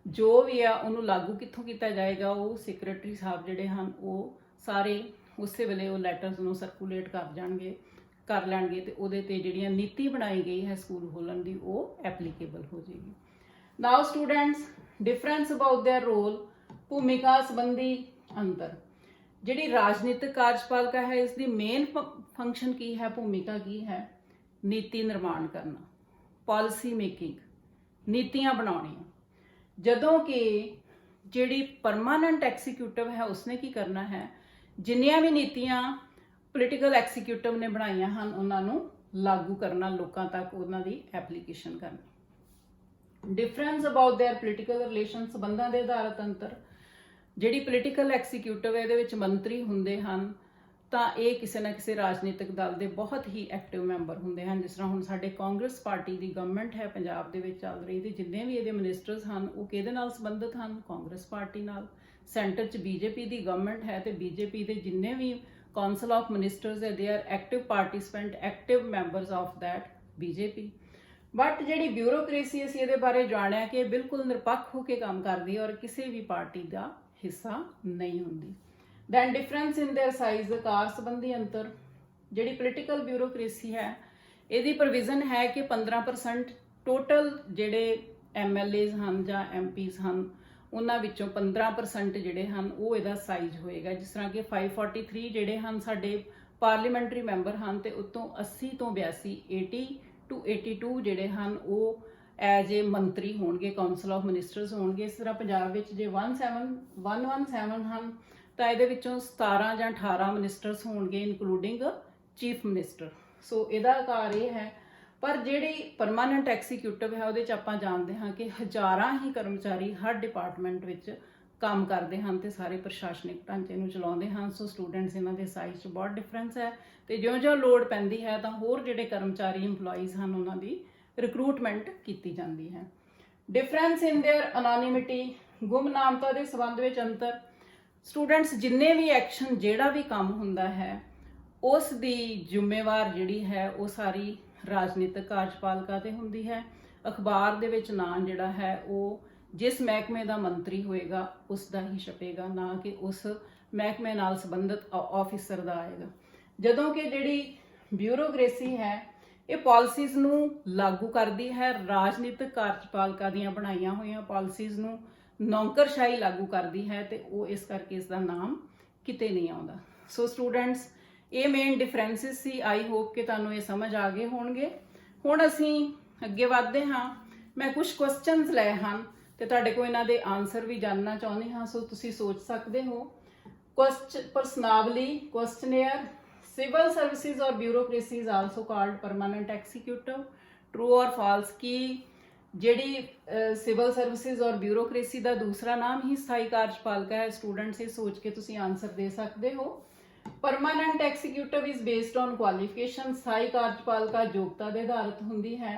ਜੋ ਵੀ ਆ ਉਹਨੂੰ ਲਾਗੂ ਕਿੱਥੋਂ ਕੀਤਾ ਜਾਏਗਾ? ਉਹ ਸੈਕਟਰੀ ਸਾਹਿਬ ਜਿਹੜੇ ਹਨ ਉਹ ਸਾਰੇ ਉਸੇ ਵੇਲੇ ਉਹ ਲੈਟਰਸ ਨੂੰ ਸਰਕੂਲੇਟ ਕਰ ਲੈਣਗੇ ਤੇ ਉਹਦੇ ਤੇ ਜਿਹੜੀਆਂ ਨੀਤੀ ਬਣਾਈ ਗਈ ਹੈ ਸਕੂਲ ਖੋਲ੍ਹਣ ਦੀ ਉਹ ਐਪਲੀਕੇਬਲ ਹੋ ਜਾਏਗੀ। Now students, difference about their role, ਭੂਮਿਕਾ ਸੰਬੰਧੀ ਅੰਤਰ। ਜਿਹੜੀ ਰਾਜਨੀਤਿਕ ਕਾਰਜਪਾਲਿਕਾ ਹੈ ਇਸ ਦੀ ਮੇਨ ਫੰਕਸ਼ਨ ਕੀ ਹੈ, ਭੂਮਿਕਾ ਕੀ ਹੈ? ਨੀਤੀ ਨਿਰਮਾਣ ਕਰਨਾ, ਪਾਲਿਸੀ ਮੇਕਿੰਗ, ਨੀਤੀਆਂ ਬਣਾਉਣੀਆਂ। ਜਦੋਂ ਕਿ ਜਿਹੜੀ ਪਰਮਾਨੈਂਟ ਐਗਜ਼ੀਕਿਊਟਿਵ ਹੈ ਉਸਨੇ ਕੀ ਕਰਨਾ ਹੈ? ਜਿੰਨੀਆਂ ਵੀ ਨੀਤੀਆਂ ਪੋਲੀਟੀਕਲ ਐਗਜ਼ੀਕਿਊਟਿਵ ਨੇ ਬਣਾਈਆਂ ਹਨ ਉਹਨਾਂ ਨੂੰ ਲਾਗੂ ਕਰਨਾ, ਲੋਕਾਂ ਤੱਕ ਉਹਨਾਂ ਦੀ ਐਪਲੀਕੇਸ਼ਨ ਕਰਨੀ। Difference about there political relation, ਸੰਬੰਧਾਂ ਦੇ ਆਧਾਰਿਤ ਅੰਤਰ। ਜਿਹੜੀ ਪੋਲੀਟੀਕਲ ਐਗਜ਼ੀਕਿਊਟਿਵ ਇਹਦੇ ਵਿੱਚ ਮੰਤਰੀ ਹੁੰਦੇ ਹਨ ਤਾਂ ਇਹ ਕਿਸੇ ਨਾ ਕਿਸੇ ਰਾਜਨੀਤਿਕ ਦਲ ਦੇ ਬਹੁਤ ਹੀ ਐਕਟਿਵ ਮੈਂਬਰ ਹੁੰਦੇ ਹਨ। ਜਿਸ ਤਰ੍ਹਾਂ ਹੁਣ ਸਾਡੇ ਕਾਂਗਰਸ ਪਾਰਟੀ ਦੀ ਗਵਰਨਮੈਂਟ ਹੈ ਪੰਜਾਬ ਦੇ ਵਿੱਚ ਚੱਲ ਰਹੀ, ਤੇ ਜਿੰਨੇ ਵੀ ਇਹਦੇ ਮਿਨਿਸਟਰਸ ਹਨ ਉਹ ਕਿਹਦੇ ਨਾਲ ਸੰਬੰਧਿਤ ਹਨ? ਕਾਂਗਰਸ ਪਾਰਟੀ ਨਾਲ। ਸੈਂਟਰ 'ਚ ਬੀਜੇਪੀ ਦੀ ਗਵਰਨਮੈਂਟ ਹੈ ਤੇ ਬੀਜੇਪੀ ਦੇ ਜਿੰਨੇ ਵੀ ਕਾਉਂਸਲ ਆਫ ਮਿਨਿਸਟਰਸ ਹੈ they are active participant, active members of that BJP. But ਜਿਹੜੀ ਬਿਊਰੋਕ੍ਰੇਸੀ, ਅਸੀਂ ਇਹਦੇ ਬਾਰੇ ਜਾਣਿਆ ਕਿ ਬਿਲਕੁਲ ਨਿਰਪੱਖ ਹੋ ਕੇ ਕੰਮ ਕਰਦੀ ਹੈ ਔਰ ਕਿਸੇ ਵੀ ਪਾਰਟੀ ਦਾ ਹਿੱਸਾ ਨਹੀਂ ਹੁੰਦੀ। Then difference in their size, ਆਕਾਰ ਸੰਬੰਧੀ ਅੰਤਰ। ਜਿਹੜੀ ਪੋਲੀਟੀਕਲ ਬਿਊਰੋਕ੍ਰੇਸੀ ਹੈ ਇਹਦੀ ਪ੍ਰੋਵੀਜ਼ਨ ਹੈ ਕਿ 15% ਟੋਟਲ ਜਿਹੜੇ MLAs ਹਨ ਜਾਂ MPs ਹਨ ਉਹਨਾਂ ਵਿੱਚੋਂ 15% ਜਿਹੜੇ ਹਨ ਉਹ ਇਹਦਾ ਸਾਈਜ਼ ਹੋਏਗਾ। ਜਿਸ ਤਰ੍ਹਾਂ ਕਿ 543 ਜਿਹੜੇ ਹਨ ਸਾਡੇ ਪਾਰਲੀਮੈਂਟਰੀ ਮੈਂਬਰ ਹਨ ਤੇ ਉਤੋਂ 80 ਤੋਂ 82, 80 to 82 ਜਿਹੜੇ ਹਨ ਉਹ ਐਜ਼ ਏ ਮੰਤਰੀ ਹੋਣਗੇ, ਕਾਉਂਸਲ ਆਫ ਮਿਨਿਸਟਰਸ ਹੋਣਗੇ। ਇਸ ਤਰ੍ਹਾਂ ਪੰਜਾਬ ਵਿੱਚ ਜੇ 117 ਹਨ ਤਾਂ ਇਹਦੇ ਵਿੱਚੋਂ 17 ਜਾਂ 18 ਮਿਨਿਸਟਰਸ ਹੋਣਗੇ ਇਨਕਲੂਡਿੰਗ ਚੀਫ ਮਿਨਿਸਟਰ। ਸੋ ਇਹਦਾ ਆਕਾਰ ਇਹ ਹੈ। ਪਰ ਜਿਹੜੀ ਪਰਮਾਨੈਂਟ ਐਗਜ਼ੀਕਿਊਟਿਵ ਹੈ ਉਹਦੇ 'ਚ ਆਪਾਂ ਜਾਣਦੇ ਹਾਂ ਕਿ ਹਜ਼ਾਰਾਂ ਹੀ ਕਰਮਚਾਰੀ ਹਰ ਡਿਪਾਰਟਮੈਂਟ ਵਿੱਚ ਕੰਮ ਕਰਦੇ ਹਨ ਤੇ ਸਾਰੇ ਪ੍ਰਸ਼ਾਸਨਿਕ ਢਾਂਚੇ ਨੂੰ ਚਲਾਉਂਦੇ ਹਨ। ਸੋ ਸਟੂਡੈਂਟਸ, ਇਹਨਾਂ ਦੇ ਸਾਈਜ਼ 'ਚ ਬਹੁਤ ਡਿਫਰੈਂਸ ਹੈ ਤੇ ਜਿਉਂ-ਜਿਉਂ ਲੋੜ ਪੈਂਦੀ ਹੈ ਤਾਂ ਹੋਰ ਜਿਹੜੇ ਕਰਮਚਾਰੀ EMPLOYEES ਹਨ ਉਹਨਾਂ ਦੀ ਰਿਕਰੂਟਮੈਂਟ ਕੀਤੀ ਜਾਂਦੀ ਹੈ। ਡਿਫਰੈਂਸ ਇਨ देयर ਅਨੋਨਿਮਿਟੀ, ਗੁਮਨਾਮਤਾ ਦੇ ਸੰਬੰਧ ਵਿੱਚ ਅੰਤਰ। ਸਟੂਡੈਂਟਸ, ਜਿੰਨੇ ਵੀ ਐਕਸ਼ਨ, ਜਿਹੜਾ ਵੀ ਕੰਮ ਹੁੰਦਾ ਹੈ ਉਸ ਦੀ ਜ਼ਿੰਮੇਵਾਰ ਜਿਹੜੀ ਹੈ ਉਹ ਸਾਰੀ ਰਾਜਨੀਤਿਕ ਕਾਰਜਪਾਲਿਕਾ ਤੇ ਹੁੰਦੀ ਹੈ। ਅਖਬਾਰ ਦੇ ਵਿੱਚ ਨਾਂ ਜਿਹੜਾ ਹੈ ਉਹ ਜਿਸ ਮਹਿਕਮੇ ਦਾ ਮੰਤਰੀ ਹੋਏਗਾ ਉਸ ਦਾ ਹੀ ਛਪੇਗਾ, ਨਾ ਕਿ ਉਸ ਮਹਿਕਮੇ ਨਾਲ ਸੰਬੰਧਿਤ ਆਫਿਸਰ ਦਾ ਆਏਗਾ। ਜਦੋਂ ਕਿ ਜਿਹੜੀ ਬਿਊਰੋਕ੍ਰੇਸੀ ਹੈ ਇਹ ਪਾਲਿਸੀਜ਼ ਨੂੰ ਲਾਗੂ ਕਰਦੀ ਹੈ, ਰਾਜਨੀਤਿਕ ਕਾਰਜਪਾਲਿਕਾ ਦੀਆਂ ਬਣਾਈਆਂ ਹੋਈਆਂ ਪਾਲਿਸੀਜ਼ ਨੂੰ ਨੌਕਰਸ਼ਾਹੀ ਲਾਗੂ ਕਰਦੀ ਹੈ ਤੇ ਉਹ ਇਸ ਕਰਕੇ ਇਸ ਦਾ ਨਾਮ ਕਿਤੇ ਨਹੀਂ ਆਉਂਦਾ। ਸੋ ਸਟੂਡੈਂਟਸ, ਇਹ main differences C. I hope ਕਿ ਤੁਹਾਨੂੰ ਇਹ ਸਮਝ ਆ ਗਏ ਹੋਣਗੇ। ਹੁਣ ਅਸੀਂ ਅੱਗੇ ਵਧਦੇ ਹਾਂ। ਮੈਂ ਕੁਝ ਕੁਐਸਚਨਸ ਲਏ ਹਨ ਤੇ ਤੁਹਾਡੇ ਕੋਲ ਇਹਨਾਂ ਦੇ ਆਨਸਰ ਵੀ ਜਾਣਨਾ ਚਾਹੁੰਦੀ ਹਾਂ, ਸੋ ਤੁਸੀਂ ਸੋਚ ਸਕਦੇ ਹੋ। ਪ੍ਰਸਨਾਵਲੀ, ਕੁਐਸਚਨੇਅਰ। ਸਿਵਲ ਸਰਵਿਸਿਜ਼ ਔਰ bureaucracy is also called permanent executive. True ਔਰ ਫਾਲਸ? ਕੀ ਜਿਹੜੀ ਸਿਵਲ ਸਰਵਿਸਿਜ਼ ਔਰ ਬਿਊਰੋਕ੍ਰੇਸੀ ਦਾ ਦੂਸਰਾ ਨਾਮ ਹੀ ਸਥਾਈ ਕਾਰਜਪਾਲਿਕਾ ਹੈ? ਸਟੂਡੈਂਟਸ, ਇਹ ਸੋਚ ਕੇ ਤੁਸੀਂ ਆਨਸਰ ਦੇ ਸਕਦੇ ਹੋ। Permanent executive is based on qualification, ਸਥਾਈ ਕਾਰਜਪਾਲਿਕਾ ਯੋਗਤਾ ਦੇ ਆਧਾਰਿਤ ਹੁੰਦੀ ਹੈ,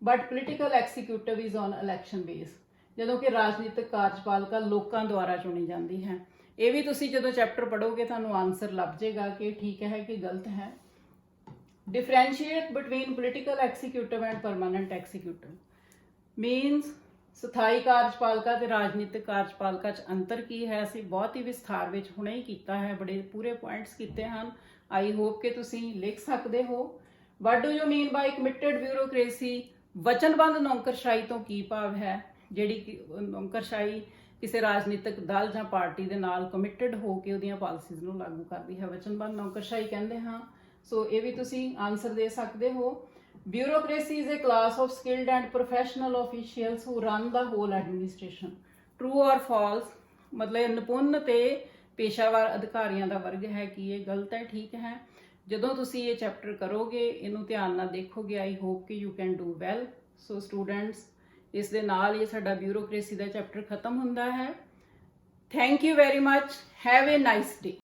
but political executive is on election base, ਜਦੋਂ ਕਿ ਰਾਜਨੀਤਿਕ ਕਾਰਜਪਾਲਿਕਾ ਲੋਕਾਂ ਦੁਆਰਾ ਚੁਣੀ ਜਾਂਦੀ ਹੈ। ਇਹ ਵੀ ਤੁਸੀਂ ਜਦੋਂ ਚੈਪਟਰ ਪੜ੍ਹੋਗੇ ਤੁਹਾਨੂੰ ਆਨਸਰ ਲੱਭ ਜਾਏਗਾ ਕਿ ਠੀਕ ਹੈ ਕਿ ਗਲਤ ਹੈ। Differentiate between political executive and permanent executive means ਸਥਾਈ ਕਾਰਜਪਾਲਿਕਾ ਤੇ ਰਾਜਨੀਤਿਕ ਕਾਰਜਪਾਲਿਕਾ 'ਚ ਅੰਤਰ ਕੀ ਹੈ, ਅਸੀਂ ਬਹੁਤ ਹੀ ਵਿਸਥਾਰ ਵਿੱਚ ਹੁਣੇ ਹੀ ਕੀਤਾ ਹੈ, ਬੜੇ ਪੂਰੇ ਪੁਆਇੰਟਸ ਕੀਤੇ ਹਨ। ਆਈ ਹੋਪ ਕਿ ਤੁਸੀਂ ਲਿਖ ਸਕਦੇ ਹੋ। What do you mean by committed bureaucracy? ਵਚਨਬੰਦ ਨੌਕਰਸ਼ਾਹੀ ਤੋਂ ਕੀ ਭਾਵ ਹੈ? ਜਿਹੜੀ ਕਿ ਨੌਕਰਸ਼ਾਹੀ ਕਿਸੇ ਰਾਜਨੀਤਿਕ ਦਲ ਜਾਂ ਪਾਰਟੀ ਦੇ ਨਾਲ ਕਮਿਟਡ ਹੋ ਕੇ ਉਹਦੀਆਂ ਪਾਲਿਸੀਜ਼ ਨੂੰ ਲਾਗੂ ਕਰਦੀ ਹੈ, ਵਚਨਬੰਦ ਨੌਕਰਸ਼ਾਹੀ ਕਹਿੰਦੇ ਹਾਂ। ਸੋ ਇਹ ਵੀ ਤੁਸੀਂ ਆਨਸਰ ਦੇ ਸਕਦੇ ਹੋ। Bureaucracy is a class of skilled and professional officials who run the whole administration. True or false? ਮਤਲਬ ਨਿਪੁੰਨ ਤੇ ਪੇਸ਼ਾਵਰ ਅਧਿਕਾਰੀਆਂ ਦਾ ਵਰਗ ਹੈ ਕਿ ਇਹ ਗਲਤ ਹੈ, ਠੀਕ ਹੈ। ਜਦੋਂ ਤੁਸੀਂ ਇਹ ਚੈਪਟਰ ਕਰੋਗੇ, ਇਹਨੂੰ ਧਿਆਨ ਨਾਲ ਦੇਖੋਗੇ, ਆਈ ਹੋਪ ਕਿ you can do well. So students, ਇਸ ਦੇ ਨਾਲ ਹੀ ਸਾਡਾ ਬਿਊਰੋਕ੍ਰੇਸੀ ਦਾ ਚੈਪਟਰ ਖਤਮ ਹੁੰਦਾ ਹੈ। Thank you very much. Have A nice day.